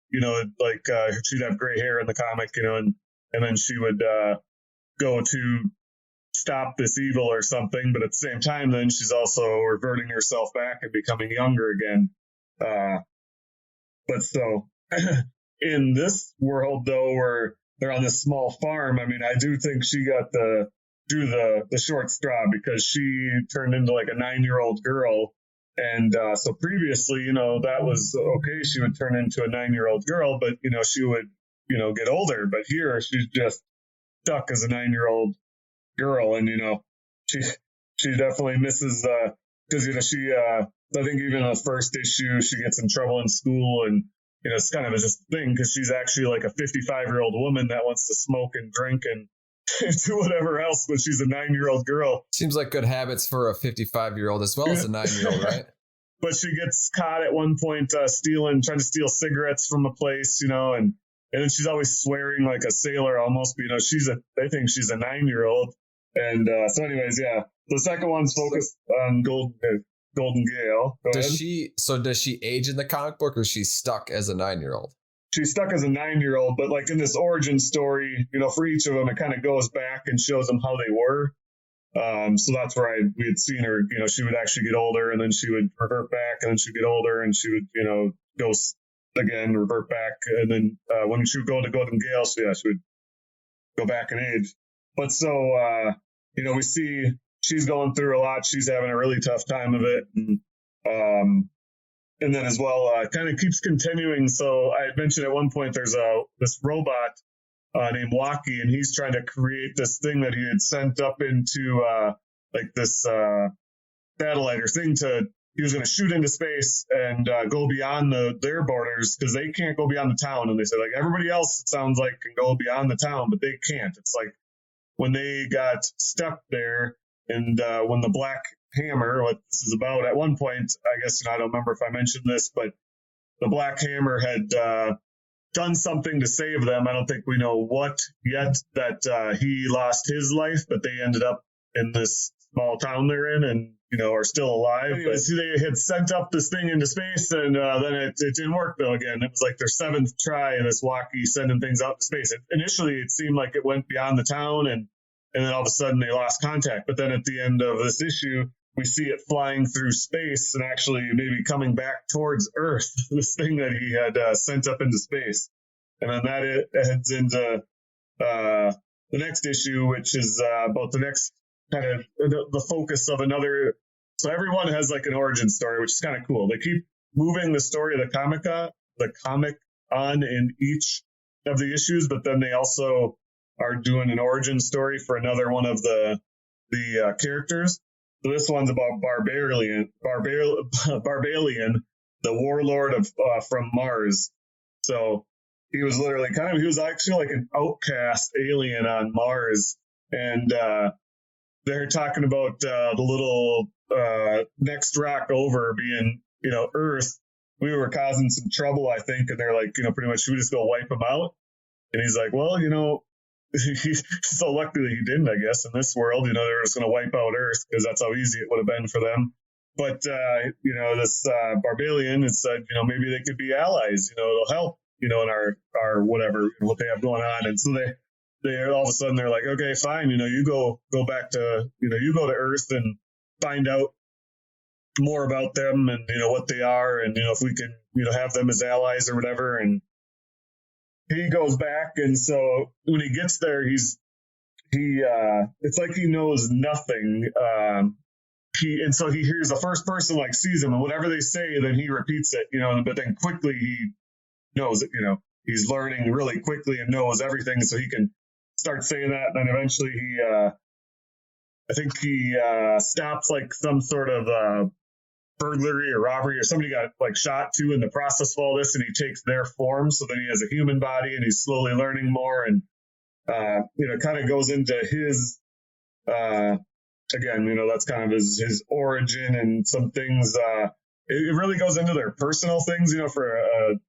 like she'd have gray hair in the comic, and then she would go to stop this evil or something, but at the same time, then she's also reverting herself back and becoming younger again. But so in this world, though, where they're on this small farm, I mean, I do think she got the short straw, because she turned into like a 9-year-old girl. And so previously, that was okay. She would turn into a 9-year-old girl, but, she would, get older. But here she's just stuck as a 9-year-old girl. And, she definitely misses, because, she, I think even in the first issue, she gets in trouble in school. And, it's kind of just a thing, because she's actually like a 55-year-old woman that wants to smoke and drink and do whatever else, but she's a 9-year-old girl. Seems like good habits for a 55-year-old as well as a 9-year-old, right? But she gets caught at one point trying to steal cigarettes from a place, and then she's always swearing like a sailor almost. But, they think she's a 9-year-old. And so anyways, yeah, the second one's focused on Golden Gale. Does she age in the comic book, or is she stuck as a 9-year-old? She's stuck as a 9-year-old, but like in this origin story, for each of them, it kind of goes back and shows them how they were. So that's where we had seen her, she would actually get older and then she would revert back and then she'd get older and she would, go again, revert back. And then when she would go to Golden Gale, she would go back in age. But so, we see she's going through a lot. She's having a really tough time of it. And then as well, kind of keeps continuing. So I had mentioned at one point there's this robot named Waki, and he's trying to create this thing that he had sent up into like this satellite or thing he was going to shoot into space and go beyond their borders because they can't go beyond the town. And they said, like, everybody else, it sounds like, can go beyond the town, but they can't. It's like when they got stuck there and when the Black Hammer, what this is about, at one point, I guess, I don't remember if I mentioned this, but the Black Hammer had done something to save them. I don't think we know what yet, that he lost his life, but they ended up in this small town they're in and, are still alive. Anyways, they had sent up this thing into space and then it didn't work though again. It was like their 7th try in this Waki sending things out to space. Initially, it seemed like it went beyond the town and then all of a sudden they lost contact. But then at the end of this issue, we see it flying through space and actually maybe coming back towards Earth, this thing that he had sent up into space. And then that heads into the next issue, which is about the next kind of the focus of another. So everyone has like an origin story, which is kind of cool. They keep moving the story of the comic on in each of the issues, but then they also are doing an origin story for another one of the characters. So this one's about Barbalian, the warlord of from Mars. So he was literally he was actually like an outcast alien on Mars. And they're talking about the little next rock over being, Earth. We were causing some trouble, I think. And they're like, pretty much, should we just go wipe him out? And he's like, well, he's so lucky that he didn't, I guess, in this world. They're just going to wipe out Earth because that's how easy it would have been for them. But, this Barbalian, it said, maybe they could be allies, it'll help, in our whatever, what they have going on. And so they all of a sudden they're like, okay, fine, you go back to, you go to Earth and find out more about them and, what they are. And, if we can, have them as allies or whatever. And he goes back. And so when he gets there, it's like he knows nothing. And so he hears the first person like sees him and whatever they say, then he repeats it, but then quickly he knows it, he's learning really quickly and knows everything. So he can start saying that. And then eventually I think he stops like some sort of burglary or robbery or somebody got like shot too in the process of all this. And he takes their form. So then he has a human body and he's slowly learning more and, kind of goes into his, again, that's kind of his origin and some things. It really goes into their personal things, for,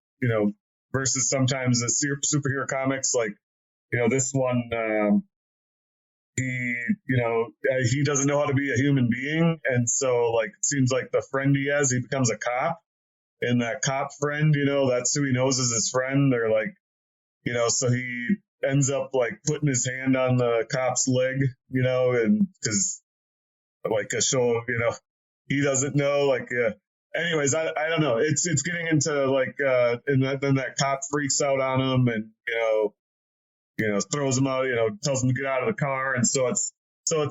versus sometimes the superhero comics, like, this one, he doesn't know how to be a human being. And so like, it seems like the friend he has, he becomes a cop and that cop friend, that's who he knows as his friend. They're like, so he ends up like putting his hand on the cop's leg, and cause like a show, he doesn't know, like, anyways, I don't know. It's getting into like, and then that cop freaks out on him and, throws him out, tells him to get out of the car. And so it's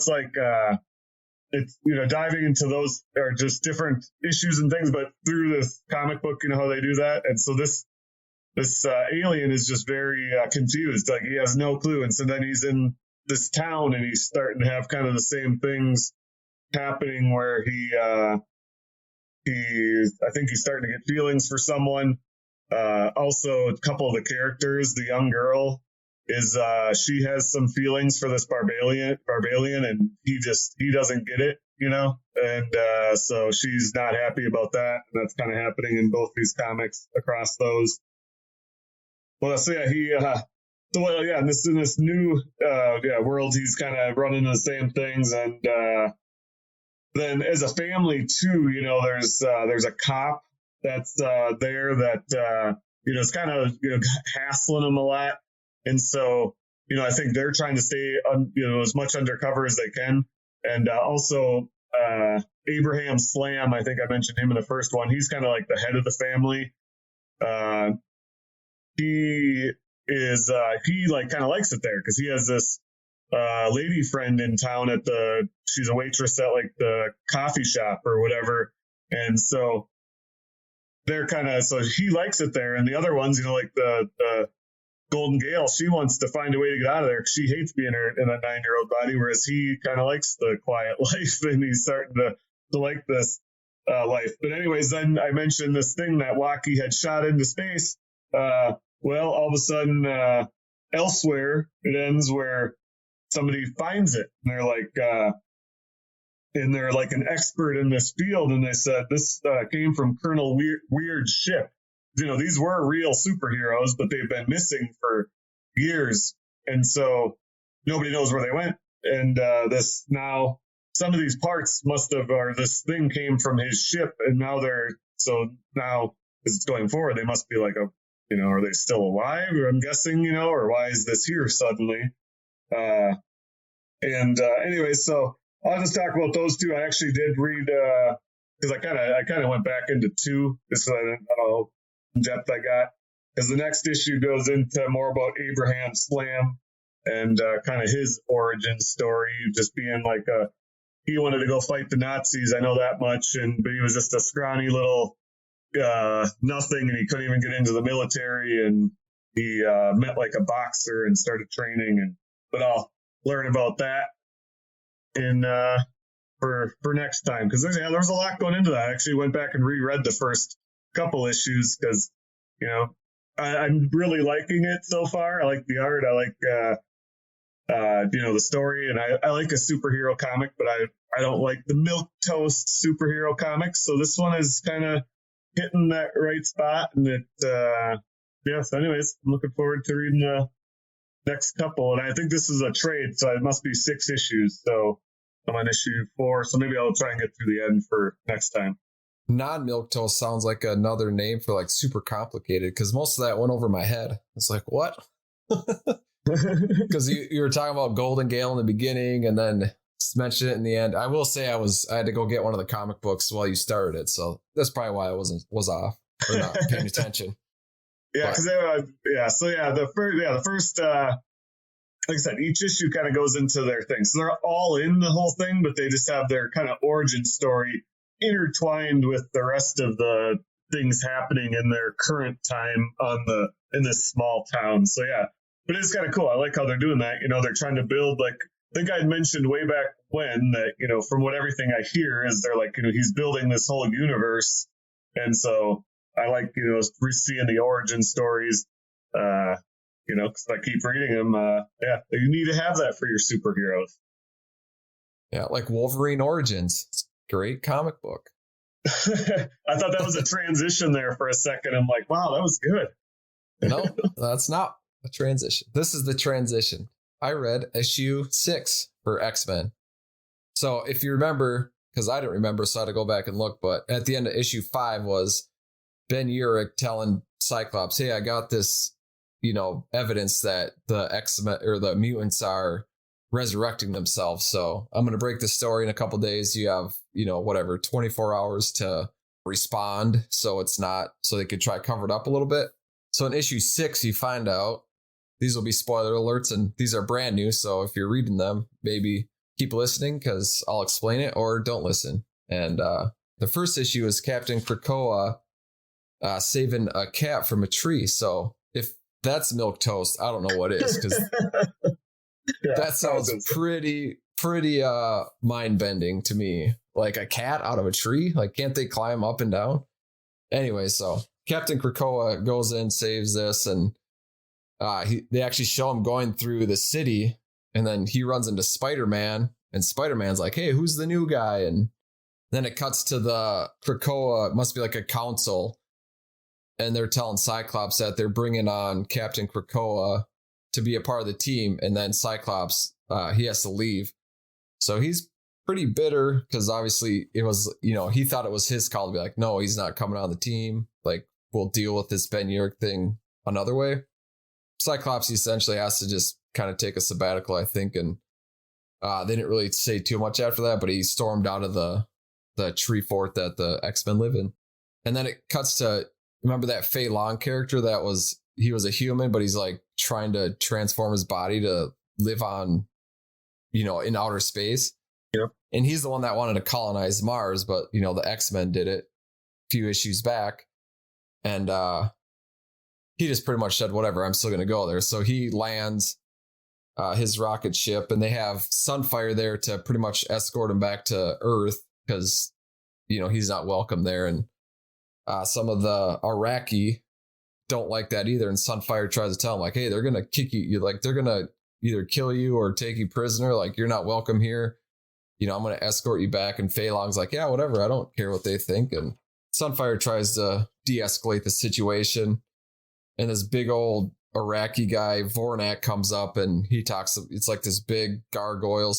like, it's, diving into those are just different issues and things, but through this comic book, how they do that. And so this alien is just very confused. Like he has no clue. And so then he's in this town and he's starting to have kind of the same things happening where I think he's starting to get feelings for someone. Also, a couple of the characters, the young girl is she has some feelings for this Barbalian, and he doesn't get it, and so she's not happy about that. And that's kind of happening in both these comics across those. Well, so yeah, in this new world, he's kind of running into the same things, and then as a family too, there's a cop that's there that is kind of hassling him a lot. And so, I think they're trying to stay, as much undercover as they can. And also Abraham Slam, I think I mentioned him in the first one. He's kind of like the head of the family. He is he like kind of likes it there because he has this lady friend in town she's a waitress at like the coffee shop or whatever, and so they're so he likes it there, and the other ones, like the Golden Gale, she wants to find a way to get out of there because she hates being in a 9-year-old body, whereas he kind of likes the quiet life, and he's starting to like this life. But anyways, then I mentioned this thing that Waki had shot into space. Well, all of a sudden, elsewhere, it ends where somebody finds it, and they're like an expert in this field, and they said this came from Colonel Weird's ship. These were real superheroes, but they've been missing for years, and so nobody knows where they went. And some of these parts or this thing came from his ship, and now as it's going forward, they must be like are they still alive? I'm guessing, or why is this here suddenly? Anyway, so I'll just talk about those two. I actually did read, because I kind of went back into 2, just so I don't know how depth I got, because the next issue goes into more about Abraham Slam and kind of his origin story, just being like he wanted to go fight the Nazis. I know that much, but he was just a scrawny little nothing, and he couldn't even get into the military, and he met like a boxer and started training, but I'll learn about that for next time, because there's a lot going into that. I actually went back and reread the first couple issues because I'm really liking it so far. I like the art, I like the story, and I like a superhero comic, but I don't like the milquetoast superhero comics, so this one is kind of hitting that right spot, and so anyways, I'm looking forward to reading the next couple, and I think this is a trade, so it must be 6 issues, so I'm on issue 4, so maybe I'll try and get through the end for next time. Non-milquetoast sounds like another name for like super complicated, because most of that went over my head. It's like, what? Because you were talking about Golden Gale in the beginning and then mentioned it in the end. I will say I had to go get one of the comic books while you started it, so that's probably why I was off or not paying attention. Yeah, because the first like I said, each issue kind of goes into their thing, so they're all in the whole thing, but they just have their kind of origin story intertwined with the rest of the things happening in their current time in this small town. So yeah, but it's kind of cool. I like how they're doing that. They're trying to build, like, I think I had mentioned way back when that, from what everything I hear is they're like, he's building this whole universe. And so I like, seeing the origin stories, because I keep reading them. You need to have that for your superheroes. Yeah, like Wolverine Origins. It's a great comic book. I thought that was a transition there for a second. I'm like, wow, that was good. No, that's not a transition. This is the transition. I read issue 6 for X-Men. So if you remember, because I didn't remember, so I had to go back and look, but at the end of issue 5 was Ben Urich telling Cyclops, hey, I got this, evidence that the X-Men or the mutants are resurrecting themselves. So I'm going to break the story in a couple days. You have, 24 hours to respond. So they could try to cover it up a little bit. So in issue 6, you find out, these will be spoiler alerts, and these are brand new. So if you're reading them, maybe keep listening because I'll explain it, or don't listen. And the first issue is Captain Krakoa saving a cat from a tree. So if that's milquetoast, I don't know what is, because that sounds pretty mind bending to me. Like a cat out of a tree. Like, can't they climb up and down? Anyway, so Captain Krakoa goes in, saves this, and they actually show him going through the city, and then he runs into Spider-Man, and Spider-Man's like, hey, who's the new guy? And then it cuts to the Krakoa, it must be like a council, and they're telling Cyclops that they're bringing on Captain Krakoa to be a part of the team, and then Cyclops, he has to leave. So he's pretty bitter, because obviously it was, he thought it was his call to be like, no, he's not coming on the team. Like, we'll deal with this Ben Urich thing another way. Cyclops essentially has to just kind of take a sabbatical, I think, and They didn't really say too much after that, but he stormed out of the tree fort that the X-Men live in. And then it cuts to, remember that Fei Long character he was a human, but he's like trying to transform his body to live on, in outer space. Yep. And he's the one that wanted to colonize Mars, but the X-Men did it a few issues back. And he just pretty much said, whatever, I'm still going to go there. So he lands his rocket ship, and they have Sunfire there to pretty much escort him back to Earth because, he's not welcome there. And some of the Iraqi don't like that either. And Sunfire tries to tell him, like, hey, they're going to kick you. Like, they're going to either kill you or take you prisoner. Like, you're not welcome here. I'm going to escort you back. And Fei Long's like, yeah, whatever. I don't care what they think. And Sunfire tries to de-escalate the situation. And this big old Iraqi guy, Vornak, comes up and he talks. It's like this big gargoyle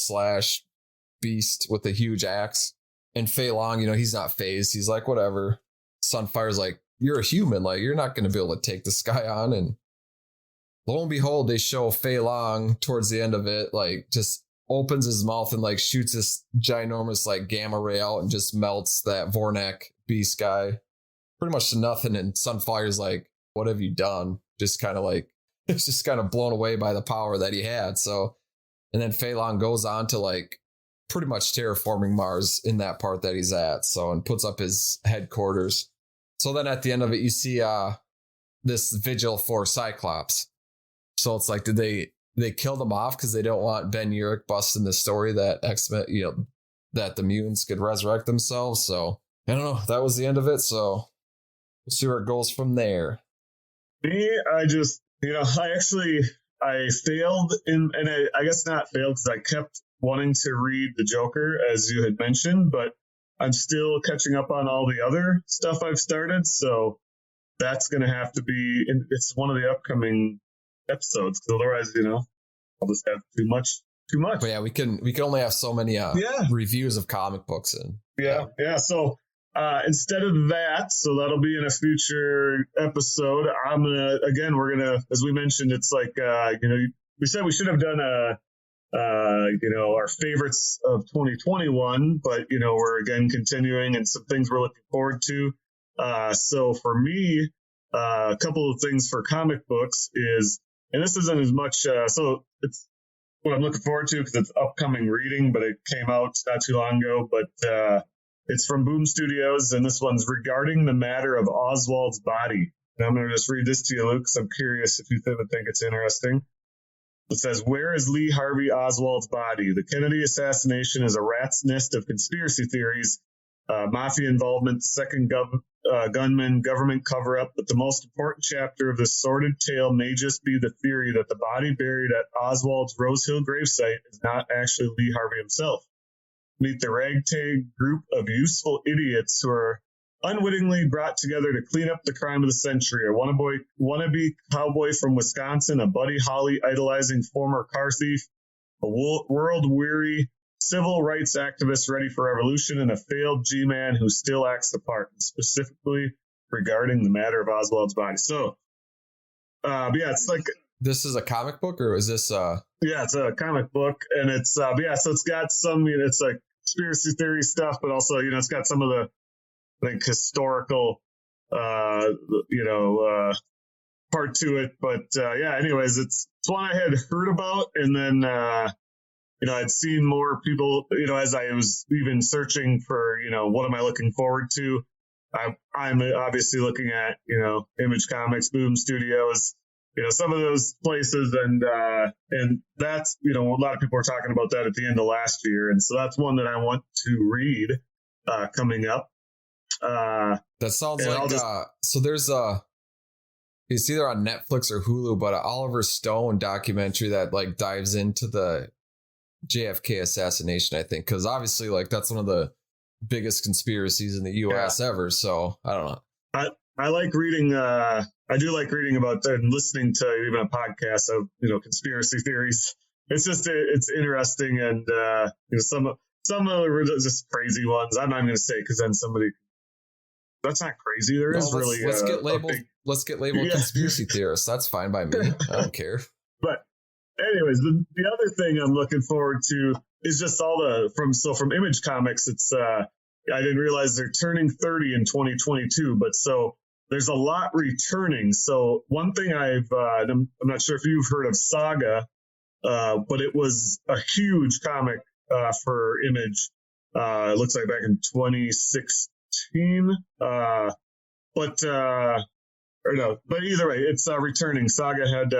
/ beast with a huge axe. And Fei Long, he's not phased. He's like, whatever. Sunfire's like, you're a human. Like, you're not going to be able to take this guy on. And lo and behold, they show Fei Long towards the end of it, like, just opens his mouth and like shoots this ginormous like gamma ray out and just melts that Vornak beast guy pretty much to nothing. And Sunfire's like, what have you done? Just kind of like, it's just kind of blown away by the power that he had. So, and then Fei Long goes on to like pretty much terraforming Mars in that part that he's at. So, and puts up his headquarters. So then at the end of it, you see this vigil for Cyclops. So it's like, did they killed him off because they don't want Ben Urich busting the story that X-Men, that the mutants could resurrect themselves. So I don't know. That was the end of it. So we'll see where it goes from there. Me, I just, I failed and I guess not failed because I kept wanting to read the Joker, as you had mentioned, but I'm still catching up on all the other stuff I've started. So that's going to have to be, it's one of the upcoming episodes, because otherwise, I'll just have too much. But yeah, we can only have so many reviews of comic books in. Yeah. So instead of that, so that'll be in a future episode. We're gonna, as we mentioned, it's like we said we should have done our favorites of 2021, but we're again continuing and some things we're looking forward to. So for me, a couple of things for comic books is, and this isn't as much, so it's what I'm looking forward to because it's upcoming reading, but it came out not too long ago, but it's from Boom Studios, and this one's regarding the matter of Oswald's body. And I'm going to just read this to you, Luke, because I'm curious if you would think it's interesting. It says, where is Lee Harvey Oswald's body? The Kennedy assassination is a rat's nest of conspiracy theories, mafia involvement, second gunman, government cover-up, but the most important chapter of this sordid tale may just be the theory that the body buried at Oswald's Rose Hill gravesite is not actually Lee Harvey himself. Meet the ragtag group of useful idiots who are unwittingly brought together to clean up the crime of the century. A wannabe cowboy from Wisconsin, a Buddy Holly idolizing former car thief, a world-weary civil rights activist ready for revolution, and a failed G-man who still acts the part, specifically regarding the matter of Oswald's body. So, it's like... This is a comic book, or is this... Yeah, it's a comic book, and it's... so it's got some, it's like conspiracy theory stuff, but also, it's got some of the historical, part to it. But anyways, it's one I had heard about, and then I'd seen more people, as I was even searching for, what am I looking forward to? I'm obviously looking at, Image Comics, Boom Studios, some of those places, and that's, a lot of people were talking about that at the end of last year, and so that's one that I want to read coming up. That sounds like so there's it's either on Netflix or Hulu, but an Oliver Stone documentary that like dives into the JFK assassination, I think, because obviously that's one of the biggest conspiracies in the US ever. So I don't know. I like reading I do like reading about that and listening to even a podcast of conspiracy theories. It's just it's interesting, and some of them are just crazy ones. I'm not even going to say because then somebody. That's not crazy. Let's get labeled. Let's get labeled conspiracy theorists. That's fine by me. I don't care. But anyways, the other thing I'm looking forward to is just all from Image Comics. It's I didn't realize they're turning 30 in 2022, but so there's a lot returning. So one thing I'm not sure if you've heard of Saga, but it was a huge comic for Image. It looks like back in 2016. But either way, it's returning. Saga had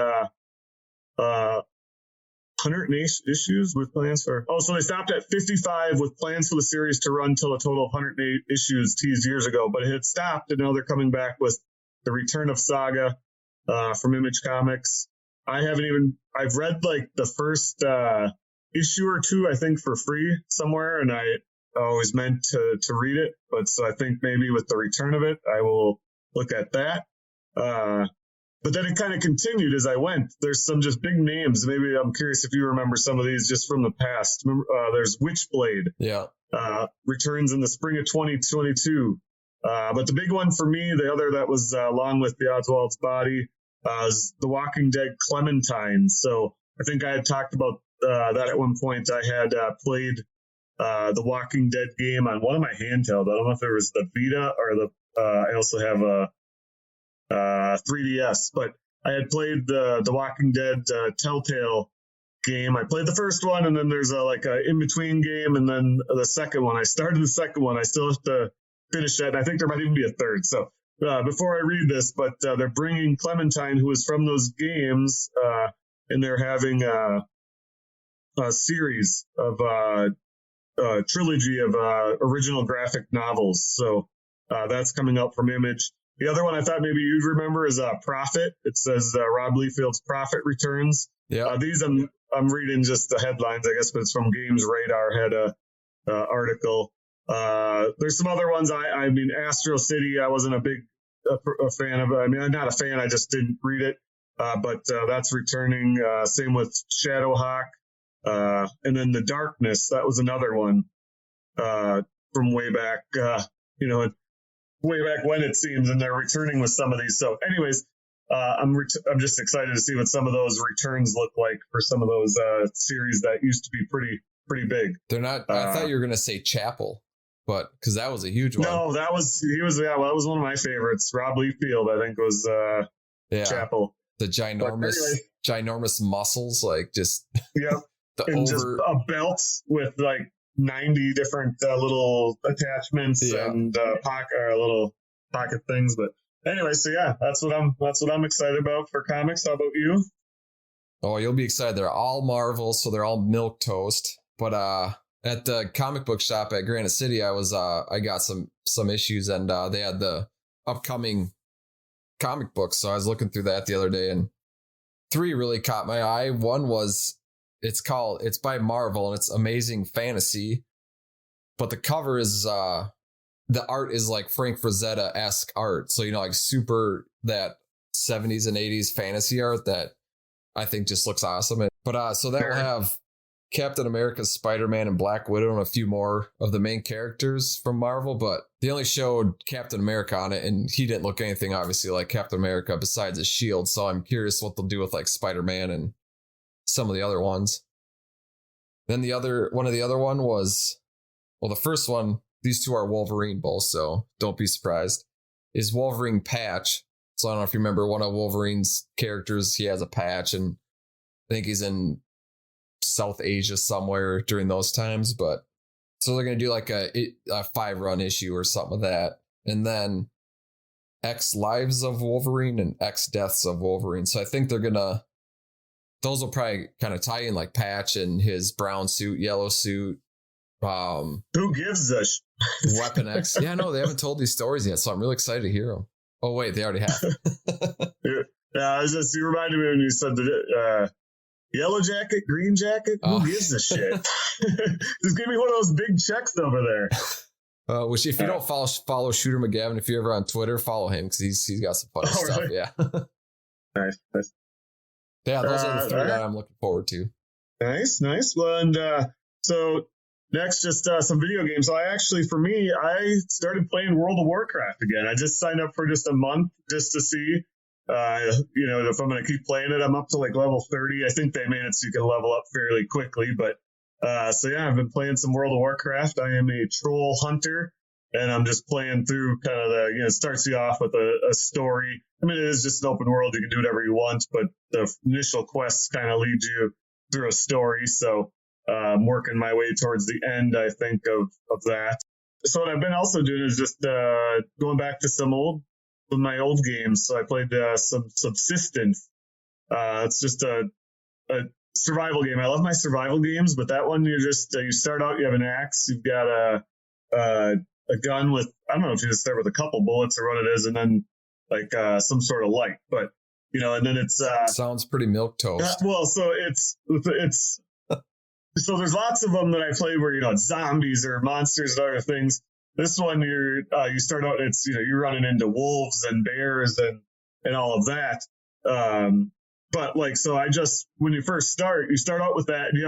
108 issues with plans for. Oh, so they stopped at 55 with plans for the series to run till a total of 108 issues teased years ago. But it had stopped, and now they're coming back with the return of Saga from Image Comics. I've read like the first issue or two, I think, for free somewhere, and I always meant to read it. But so I think maybe with the return of it, I will look at that. But then it kind of continued as I went. There's some just big names. Maybe I'm curious if you remember some of these just from the past. There's Witchblade. Yeah. Returns in the spring of 2022. But the big one for me, the other that was along with the Oswald's Body, is The Walking Dead Clementine. So I think I had talked about that at one point. I had played the Walking Dead game on one of my handheld. I don't know if it was the Vita or the. I also have a 3DS, but I had played the Walking Dead Telltale game. I played the first one, and then there's a in-between game, and then the second one. I started the second one. I still have to finish that, and I think there might even be a third. So before I read this, but they're bringing Clementine, who is from those games, and they're having a series of trilogy of original graphic novels. So that's coming up from Image. The other one I thought maybe you'd remember is Prophet. It says Rob Liefeld's Prophet returns. Yeah. These I'm reading just the headlines, I guess, but it's from Games Radar. Had a article. There's some other ones. I mean, Astro City. I wasn't a big a fan of. I mean, I'm not a fan. I just didn't read it. But that's returning. Same with Shadowhawk. And then The Darkness. That was another one from way back. Way back when, it seems, and they're returning with some of these. So anyways, I'm just excited to see what some of those returns look like for some of those series that used to be pretty big. They're not. I thought you were gonna say Chapel, but because that was a huge one. No, that was that was one of my favorites. Rob Liefeld, I think, was Chapel. The ginormous muscles, like just yeah, just belts with like 90 different little attachments and little pocket things. But anyway, so yeah, that's what I'm excited about for comics. How about you? Oh, you'll be excited. They're all Marvel, so they're all milquetoast. But at the comic book shop at Granite City, I got some issues, and they had the upcoming comic books. So I was looking through that the other day, and 3 really caught my eye. One was it's by Marvel, and it's Amazing Fantasy, but the cover is the art is like Frank Frazetta-esque art. So, like super that 70s and 80s fantasy art that I think just looks awesome. But so that will have Captain America, Spider-Man, and Black Widow, and a few more of the main characters from Marvel, but they only showed Captain America on it, and he didn't look anything obviously like Captain America besides his shield. So I'm curious what they'll do with like Spider-Man and some of the other ones. Then the other one was, well, the first one, these 2 are Wolverine both, so don't be surprised, is Wolverine Patch. So I don't know if you remember one of Wolverine's characters, he has a patch, and I think he's in South Asia somewhere during those times. But so they're going to do like a 5-run issue or something of that. And then X Lives of Wolverine and X Deaths of Wolverine. So I think those will probably kind of tie in like Patch and his brown suit, yellow suit. Who gives a Weapon X? Yeah, no, they haven't told these stories yet, so I'm really excited to hear them. Oh wait, they already have. Yeah, you reminded me when you said the yellow jacket, green jacket. Who gives a shit? Just give me one of those big checks over there. Which if you don't follow Shooter McGavin, if you're ever on Twitter, follow him because he's got some fun stuff. Really? Yeah. Nice. Yeah, those are the 3 that I'm looking forward to. Nice. Well, and so next, just some video games. So I started playing World of Warcraft again. I just signed up for just a month just to see, if I'm going to keep playing it. I'm up to like level 30. I think they made it so you can level up fairly quickly, but So yeah, I've been playing some World of Warcraft. I am a troll hunter, and I'm just playing through kind of it starts you off with a story. I mean, it is just an open world. You can do whatever you want, but the initial quests kind of lead you through a story. So I'm working my way towards the end, I think, of that. So what I've been also doing is just going back to some my old games. So I played some Subsistence. It's just a survival game. I love my survival games, but that one you start out, you have an axe, you've got a gun with, I don't know if you just start with a couple bullets or what it is, and then like some sort of light. But and then it's sounds pretty milquetoast. Well, so it's so there's lots of them that I played where it's zombies or monsters and other things. This one you start out, it's you're running into wolves and bears and all of that. But like, so when you first start, you start out with that and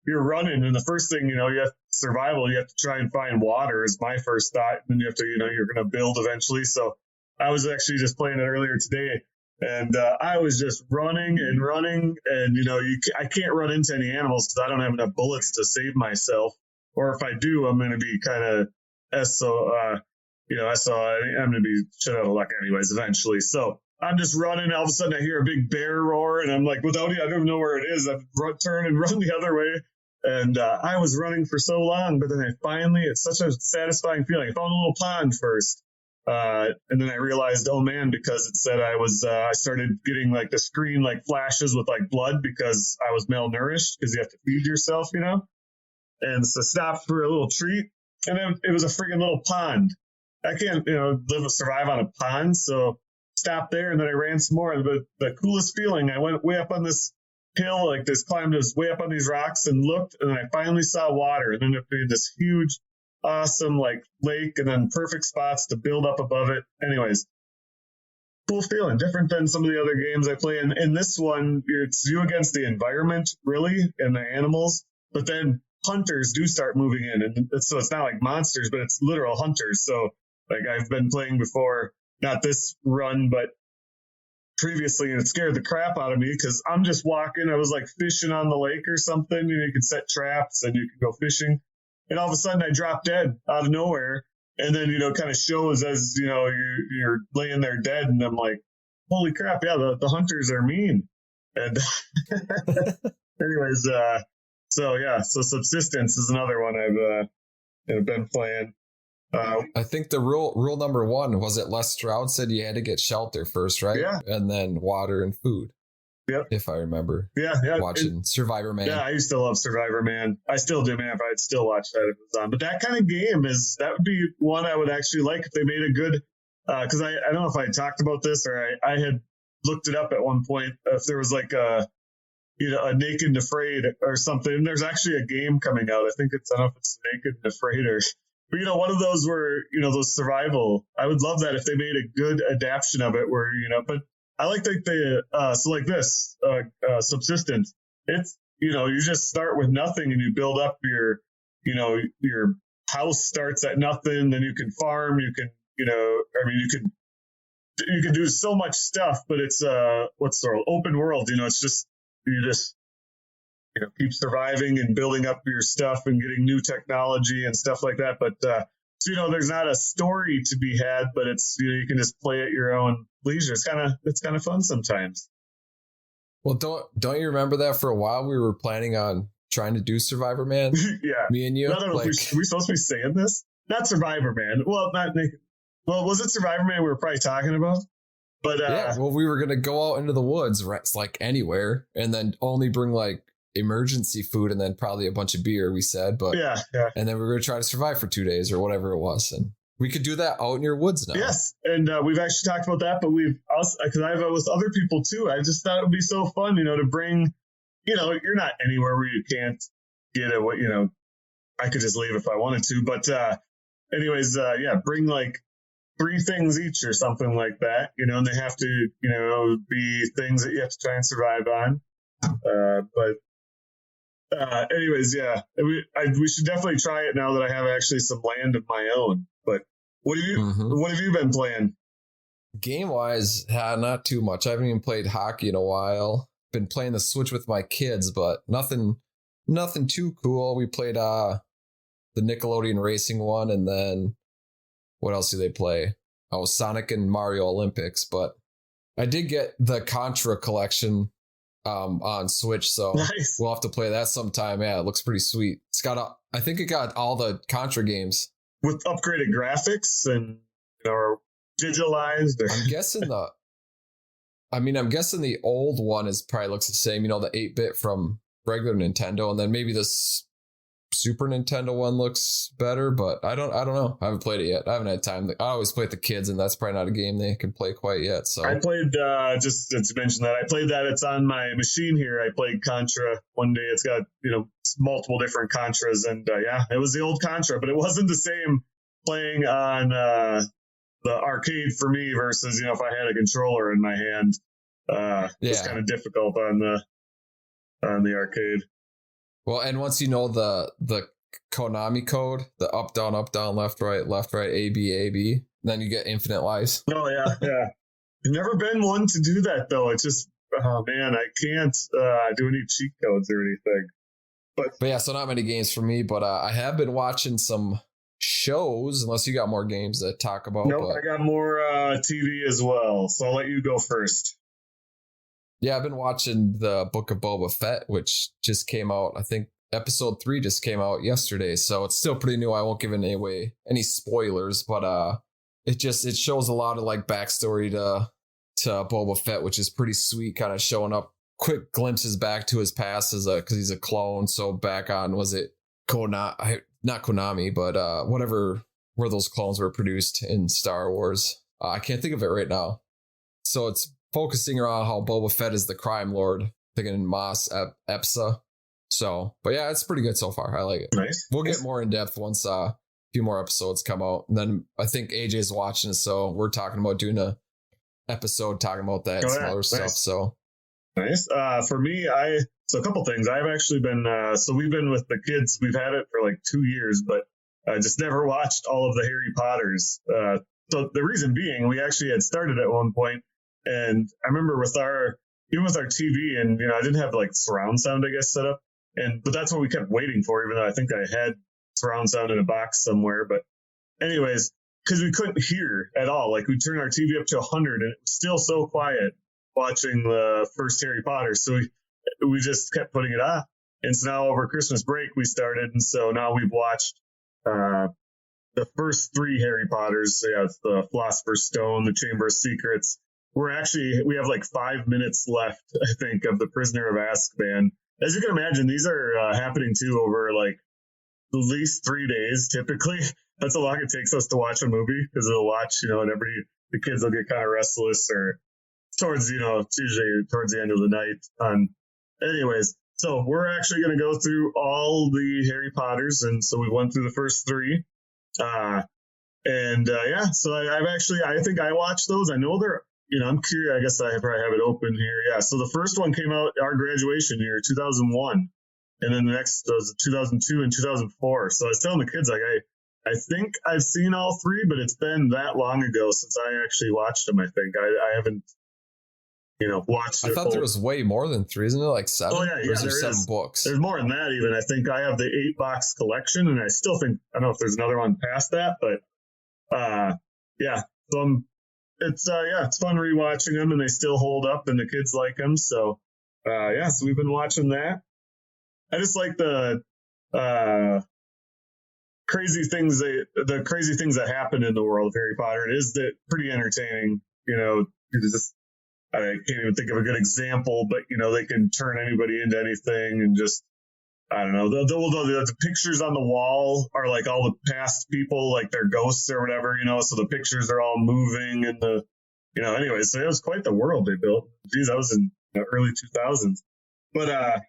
you're running. And the first thing, you have survival, you have to try and find water is my first thought. And then you have to, you're going to build eventually. So I was actually just playing it earlier today, and I was just running and running. And, I can't run into any animals because I don't have enough bullets to save myself. Or if I do, I'm going to be kind of I'm going to be shit out of luck anyways, eventually. So I'm just running. All of a sudden, I hear a big bear roar, and I'm like, without it, I don't even know where it is. I turn and run the other way. And I was running for so long, but then it's such a satisfying feeling. I found a little pond first. And then I realized, oh man, because it said I started getting like the screen like flashes with like blood because I was malnourished because you have to feed yourself, And so stopped for a little treat. And then it was a freaking little pond. I can't, survive on a pond. So stopped there, and then I ran some more. But the coolest feeling, I went way up on this hill, climbed this way up on these rocks and looked, and then I finally saw water, and then it made this huge, awesome lake, and then perfect spots to build up above it. Anyways, cool feeling, different than some of the other games I play. And in this one, it's you against the environment, really, and the animals. But then hunters do start moving in, and so it's not like monsters, but it's literal hunters. So I've been playing before. Not this run, but previously, and it scared the crap out of me because I'm just walking. I was like fishing on the lake or something. You can set traps and you can go fishing. And all of a sudden, I dropped dead out of nowhere. And then, kind of shows as, you're laying there dead. And I'm like, holy crap. Yeah, the hunters are mean. And anyways, so Subsistence is another one I've been playing. I think the rule number one was it Les Stroud said you had to get shelter first, right? Yeah. And then water and food. Yep. If I remember. Yeah. Watching Survivor Man. Yeah, I used to love Survivor Man. I still do, man. If I'd still watch that if it was on. But that kind of game that would be one I would actually like if they made a good, because I don't know if I talked about this or I had looked it up at one point. If there was like a Naked and Afraid or something. There's actually a game coming out. I don't know if it's Naked and Afraid or. But, one of those where, those survival, I would love that if they made a good adaptation of it where, but I like so like this, Subsistence, it's, you just start with nothing and you build up your house starts at nothing, then you can farm, you can, you can do so much stuff, but it's, open world, it's just, keep surviving and building up your stuff and getting new technology and stuff like that. But, there's not a story to be had, but it's, you can just play at your own leisure. It's kind of fun sometimes. Well, don't you remember that for a while we were planning on trying to do Survivor Man? Yeah. Me and you? I don't know. Are we supposed to be saying this? Not Survivor Man. Well, was it Survivor Man we were probably talking about? But, yeah, well, we were going to go out into the woods, anywhere, and then only bring emergency food and then probably a bunch of beer, we said, but yeah, and then we were going to try to survive for 2 days or whatever it was, and we could do that out in your woods now. Yes, and we've actually talked about that, but we've also, because I've with other people too, I just thought it would be so fun, to bring, you're not anywhere where you can't get it, I could just leave if I wanted to, but anyways, bring 3 things each or something like that, and they have to, be things that you have to try and survive on, but anyways, yeah, we should definitely try it now that I have actually some land of my own. But what have you been playing? Game wise, not too much. I haven't even played hockey in a while. Been playing the Switch with my kids, but nothing nothing too cool. We played the Nickelodeon Racing one, and then what else do they play? Oh, Sonic and Mario Olympics. But I did get the Contra collection on Switch, so Nice. we'll have to play that sometime. Yeah, it looks pretty sweet. It's got I think it got all the Contra games With upgraded graphics and or digitalized. I'm guessing the old one probably looks the same, the 8-bit from regular Nintendo, and then maybe this Super Nintendo one looks better, but I don't know. I haven't played it yet. I haven't had time. I always play with the kids, and that's probably not a game they can play quite yet. So I played just to mention that I played that. It's on my machine here. I played Contra one day. It's got multiple different Contras, and it was the old Contra, but it wasn't the same playing on the arcade for me versus if I had a controller in my hand. It's kind of difficult on the arcade. Well, and once you know the Konami code, the up, down, left, right, A, B, then you get infinite lives. Oh, yeah. I've never been one to do that, though. It's just, oh, man, I can't do any cheat codes or anything. But yeah, so not many games for me, but I have been watching some shows, unless you got more games to talk about. Nope, I got more TV as well, so I'll let you go first. Yeah, I've been watching the Book of Boba Fett, which just came out. I think episode 3 just came out yesterday, so it's still pretty new. I won't give away any spoilers, but it shows a lot of like backstory to Boba Fett, which is pretty sweet. Kind of showing up, quick glimpses back to his past because he's a clone. So back on, was it not Konami, but where those clones were produced in Star Wars. I can't think of it right now. So it's focusing around how Boba Fett is the crime lord, thinking in Mos Epsa. So, but yeah, it's pretty good so far. I like it. Nice. We'll get more in depth once a few more episodes come out. And then I think AJ's watching, so we're talking about doing a episode talking about that and some other stuff. So nice. For me, so a couple things. I've actually been so we've been with the kids. We've had it for like 2 years, but I just never watched all of the Harry Potters. So the reason being, we actually had started at one point. And I remember with our TV, and I didn't have like surround sound, I guess, set up, but that's what we kept waiting for, even though I think I had surround sound in a box somewhere. But anyways, because we couldn't hear at all, like we turned our TV up to 100, and it was still so quiet watching the first Harry Potter, so we just kept putting it on. And so now over Christmas break we started, and so now we've watched the first 3 Harry Potters. So yeah, it's the Philosopher's Stone, the Chamber of Secrets. We have like 5 minutes left, I think, of the Prisoner of Azkaban. As you can imagine, these are happening too over like at least 3 days. Typically, that's how long it takes us to watch a movie, because they'll watch, and the kids will get kind of restless, or towards, it's usually towards the end of the night. Anyways, so we're actually going to go through all the Harry Potters, and so we went through the first 3. So I think I watched those. I know they're. I'm curious. I guess I probably have it open here. Yeah. So the first one came out our graduation year, 2001. And then the next was 2002 and 2004. So I was telling the kids, like, I think I've seen all 3, but it's been that long ago since I actually watched them. I think I haven't, watched. I thought there was way more than 3, isn't it? Like 7? Oh yeah, there 7 books. There's more than that even. I think I have the 8-box collection, and I still think, I don't know if there's another one past that, but yeah. So it's fun rewatching them, and they still hold up, and the kids like them. So so we've been watching that. I just like the crazy things that happen in the world of Harry Potter. It is pretty entertaining. I can't even think of a good example, but they can turn anybody into anything, and just, I don't know. The pictures on the wall are like all the past people, like they're ghosts or whatever, so the pictures are all moving, and anyway, so it was quite the world they built. Geez, that was in the early 2000s. But,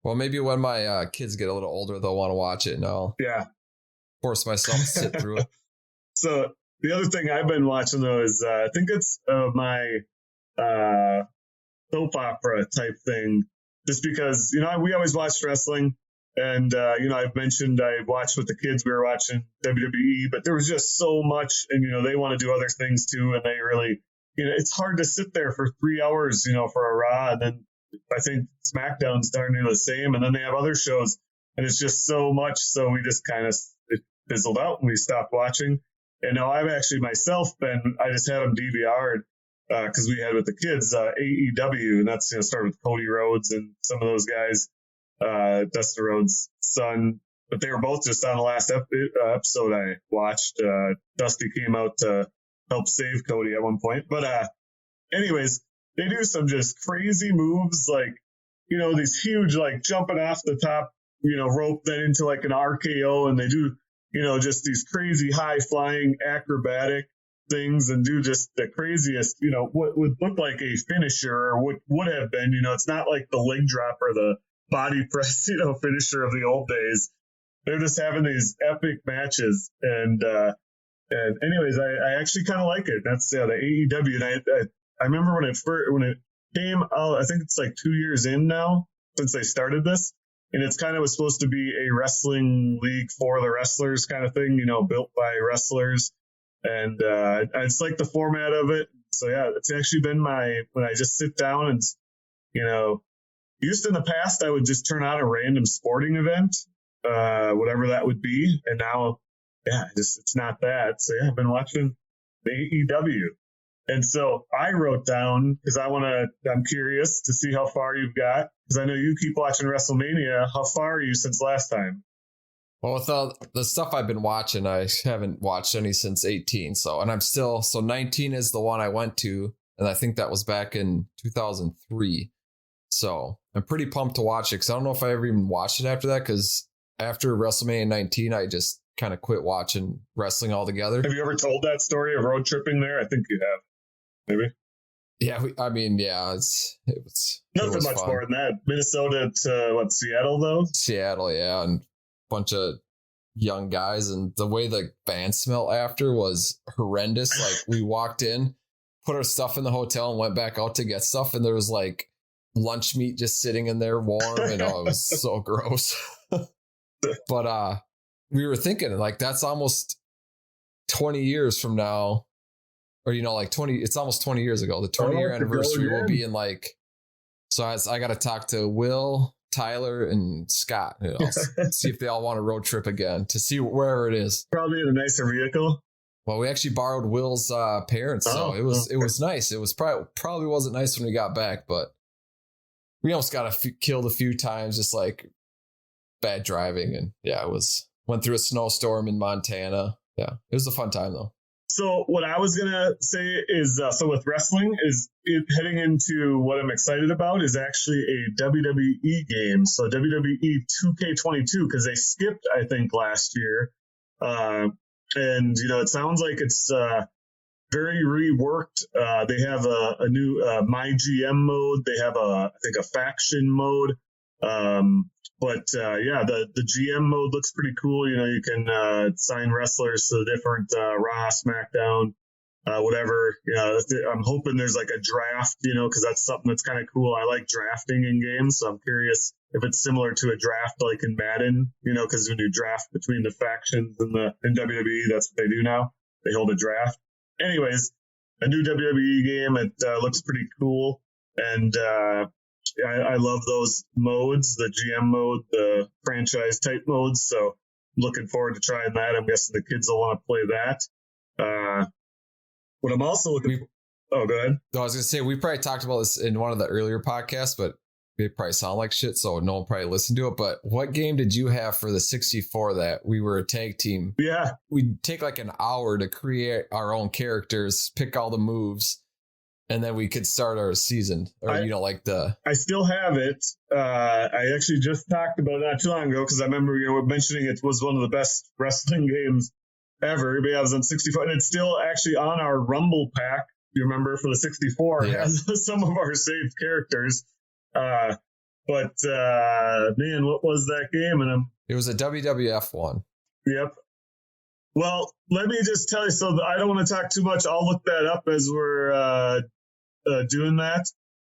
well, maybe when my kids get a little older, they'll want to watch it, and I'll force myself to sit through it. So the other thing I've been watching, though, is I think it's my soap opera type thing, just because, we always watched wrestling. And, I've mentioned I watched with the kids, we were watching WWE, but there was just so much, and, they want to do other things too. And they really, it's hard to sit there for 3 hours, for a Raw, and then I think SmackDown's darn near the same. And then they have other shows, and it's just so much. So we just kind of it fizzled out and we stopped watching. And now I've actually myself I just had them DVR'd because we had with the kids AEW, and that's started with Cody Rhodes and some of those guys, Dustin Rhodes' son. But they were both just on the last episode I watched. Dusty came out to help save Cody at one point. But anyways, they do some just crazy moves, like, these huge, like, jumping off the top, rope then into like an RKO, and they do, just these crazy high flying acrobatic things and do just the craziest, what would look like a finisher or what would have been, it's not like the leg drop or the body press, finisher of the old days. They're just having these epic matches. And anyways, I actually kind of like it. That's the AEW. And I remember when it came out, I think it's like 2 years in now since they started this. And it's kind of was supposed to be a wrestling league for the wrestlers kind of thing, built by wrestlers. And I just like the format of it. So, yeah, it's actually been when I just sit down and, used in the past, I would just turn on a random sporting event, whatever that would be. And now, yeah, it's not that. So, yeah, I've been watching the AEW. And so I wrote down, because I'm curious to see how far you've got, because I know you keep watching WrestleMania. How far are you since last time? Well, with the stuff I've been watching, I haven't watched any since 18. So 19 is the one I went to, and I think that was back in 2003. So I'm pretty pumped to watch it, because I don't know if I ever even watched it after that, because after WrestleMania 19, I just kind of quit watching wrestling altogether. Have you ever told that story of road tripping there? I think you have. Maybe. Yeah, it was nothing much fun. more than that. Minnesota to Seattle though? Seattle, yeah, and a bunch of young guys, and the way the band smelled after was horrendous. Like, we walked in, put our stuff in the hotel, and went back out to get stuff, and there was like lunch meat just sitting in there warm, and it was so gross. But we were thinking, like, that's almost 20 years from now. Or, it's almost 20 years ago. The 20-year anniversary will be in so I got to talk to Will, Tyler, and Scott. See if they all want a road trip again to see wherever it is. Probably in a nicer vehicle. Well, we actually borrowed Will's parents, so it was nice. It was probably wasn't nice when we got back, but we almost got killed a few times, just like bad driving. And yeah, went through a snowstorm in Montana. Yeah, it was a fun time though. So what I was going to say is, so with wrestling, heading into what I'm excited about is actually a WWE game. So WWE 2K22, because they skipped, I think, last year. And, it sounds like it's very reworked. They have a new My GM mode. They have I think a faction mode. But the GM mode looks pretty cool. You can sign wrestlers to the different Raw, SmackDown, whatever. I'm hoping there's like a draft, because that's something that's kind of cool. I like drafting in games, so I'm curious if it's similar to a draft like in Madden, because when you draft between the factions in WWE, that's what they do now. They hold a draft. Anyways, a new WWE game. It looks pretty cool, and I love those modes, the GM mode, the franchise type modes. So I'm looking forward to trying that. I'm guessing the kids will want to play that. What I'm also looking for. Oh, go ahead. I was going to say, we probably talked about this in one of the earlier podcasts, but it probably sound like shit, so no one probably listened to it. But what game did you have for the 64 that we were a tag team? Yeah. We'd take like an hour to create our own characters, pick all the moves, and then we could start our season, or I still have it. I actually just talked about it not too long ago, because I remember mentioning it was one of the best wrestling games ever. But I was on 64, and it's still actually on our Rumble pack. You remember for the 64, yeah. Has some of our saved characters. Man, what was that game? And it was a WWF one. Yep. Well, let me just tell you. So I don't want to talk too much. I'll look that up as we're doing that.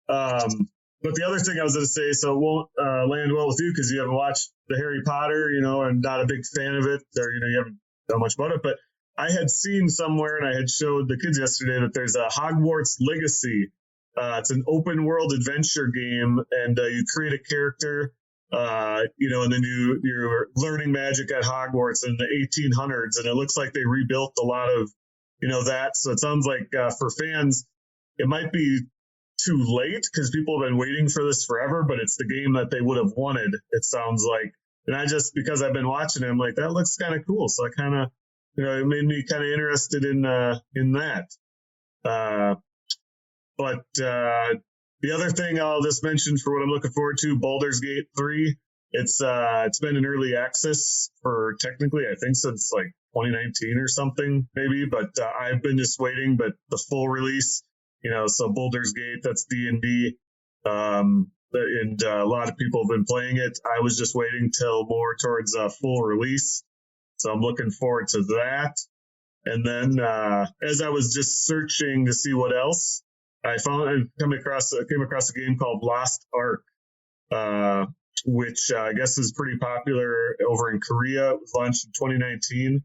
But the other thing I was going to say, so it won't land well with you because you haven't watched the Harry Potter, and not a big fan of it, or you haven't done much about it. But I had seen somewhere, and I had showed the kids yesterday, that there's a Hogwarts Legacy It's an open world adventure game, and you create a character, and then you're learning magic at Hogwarts in the 1800s, and it looks like they rebuilt a lot of, that. So it sounds like for fans, it might be too late because people have been waiting for this forever, but it's the game that they would have wanted, it sounds like. And because I've been watching it, I'm like, that looks kind of cool. So I kind of, it made me kind of interested in that. But the other thing I'll just mention for what I'm looking forward to, Baldur's Gate 3. It's been in early access for technically, I think, since like 2019 or something, maybe. But I've been just waiting. But the full release, so Baldur's Gate, that's D&D. And a lot of people have been playing it. I was just waiting till more towards full release. So I'm looking forward to that. And then as I was just searching to see what else, I came across a game called Lost Ark, which I guess is pretty popular over in Korea. It was launched in 2019.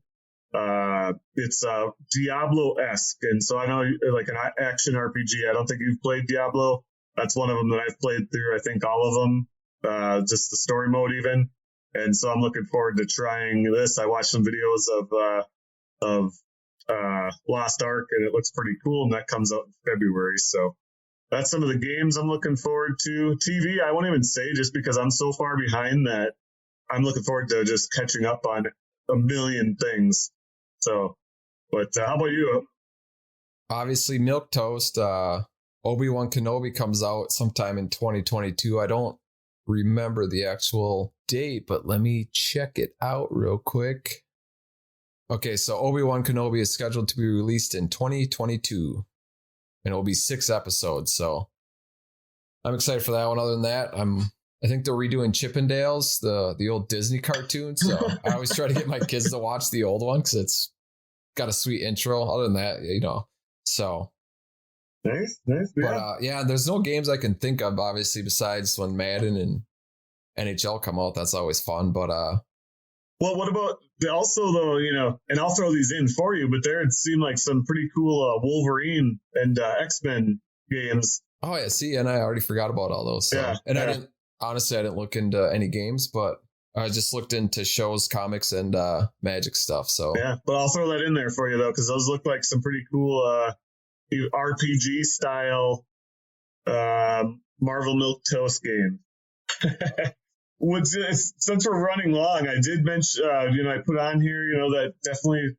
It's Diablo-esque, and so I know like an action RPG. I don't think you've played Diablo. That's one of them that I've played through. I think all of them, just the story mode even. And so I'm looking forward to trying this. I watched some videos of Lost Ark, and it looks pretty cool, and that comes out in February. So that's some of the games I'm looking forward to. TV, I won't even say, just because I'm so far behind that I'm looking forward to just catching up on a million things. So, but how about you? Obviously, Milquetoast. Obi-Wan Kenobi comes out sometime in 2022. I don't remember the actual date, but let me check it out real quick. Okay, so Obi-Wan Kenobi is scheduled to be released in 2022, and it will be 6 episodes. So I'm excited for that one. Other than that, I think they're redoing Chippendales, the old Disney cartoon. So I always try to get my kids to watch the old one because it's got a sweet intro. Other than that, so. Nice. Yeah. But there's no games I can think of, obviously, besides when Madden and NHL come out. That's always fun. But well, what about also though? And I'll throw these in for you. But there it seemed like some pretty cool Wolverine and X-Men games. Oh yeah, see, and I already forgot about all those. So. Yeah, and I didn't look into any games, but I just looked into shows, comics, and Magic stuff. So yeah, but I'll throw that in there for you though, because those look like some pretty cool RPG style Marvel Milquetoast game. Since we're running long, I did mention, I put on here, that definitely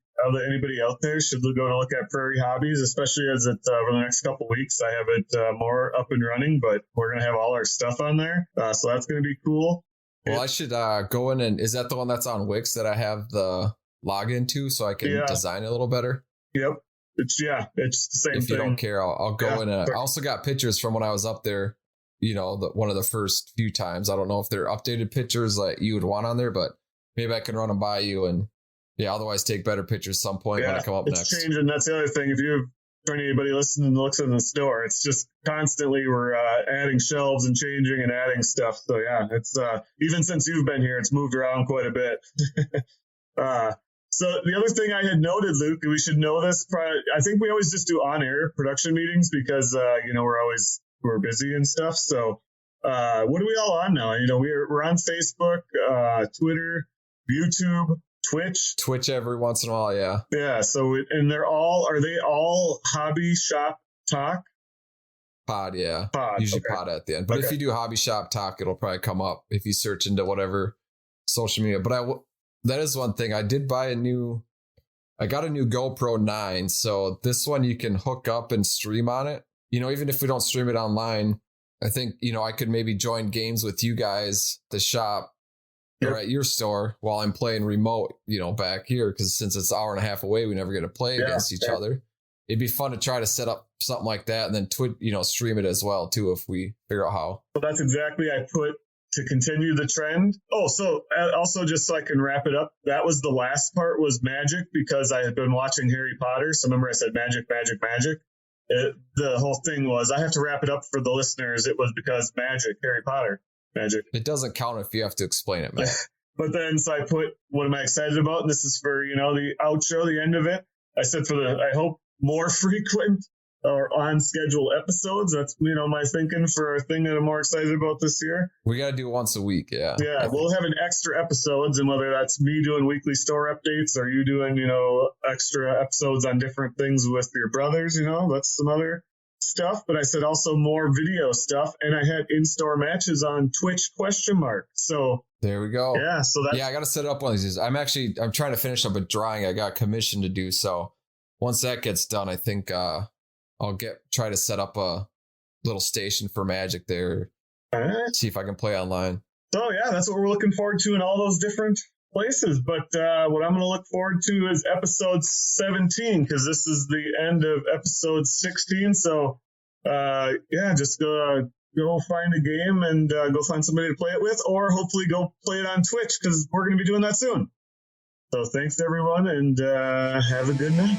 anybody out there should go and look at Prairie Hobbies, especially as it over the next couple weeks, I have it more up and running, but we're going to have all our stuff on there. So that's going to be cool. Well, I should go in and, is that the one that's on Wix that I have the login to so I can design it a little better? Yep. It's the same thing. If you don't care, I'll go in. I also got pictures from when I was up there, one of the first few times. I don't know if they're updated pictures that you would want on there, but maybe I can run them by you and otherwise take better pictures some point when I come up next. It's changing. That's the other thing. If you for anybody listening and looks in the store, it's just constantly we're adding shelves and changing and adding stuff. So yeah, it's even since you've been here, it's moved around quite a bit. So the other thing I had noted, Luke, and we should know this, I think we always just do on-air production meetings because, we're busy and stuff. So what are we all on now? We're on Facebook, Twitter, YouTube, Twitch every once in a while. Yeah. Yeah. So, and are they all Hobby Shop Talk? Pod. Yeah. Usually okay. Pod at the end. But if you do Hobby Shop Talk, it'll probably come up if you search into whatever social media. But that is one thing. I did buy I got a new GoPro 9. So this one you can hook up and stream on it. Even if we don't stream it online, I think, I could maybe join games with you guys, the shop or at your store while I'm playing remote, back here. Because since it's an hour and a half away, we never get to play against each other. It'd be fun to try to set up something like that and then stream it as well, too, if we figure out how. Well, that's exactly I put to continue the trend. Oh, so also just so I can wrap it up, that was the last part was magic because I had been watching Harry Potter. So remember I said magic. The whole thing was I have to wrap it up for the listeners. It was because magic, Harry Potter, magic. It doesn't count if you have to explain it, man. But then so I put what am I excited about? And this is for, the outro, the end of it. I said I hope more frequent or on schedule episodes. That's, my thinking for a thing that I'm more excited about this year. We got to do once a week. Yeah. Yeah. We'll have an extra episodes, and whether that's me doing weekly store updates or you doing, extra episodes on different things with your brothers, that's some other stuff. But I said also more video stuff, and I had in-store matches on Twitch ? So there we go. Yeah. So that's, I got to set up one of these. I'm trying to finish up a drawing I got commissioned to do. So once that gets done, I think, I'll try to set up a little station for Magic there. right. See if I can play online. So yeah, that's what we're looking forward to in all those different places. But what I'm going to look forward to is episode 17, because this is the end of episode 16. So just go find a game and go find somebody to play it with, or hopefully go play it on Twitch, because we're going to be doing that soon. So thanks everyone, and have a good night.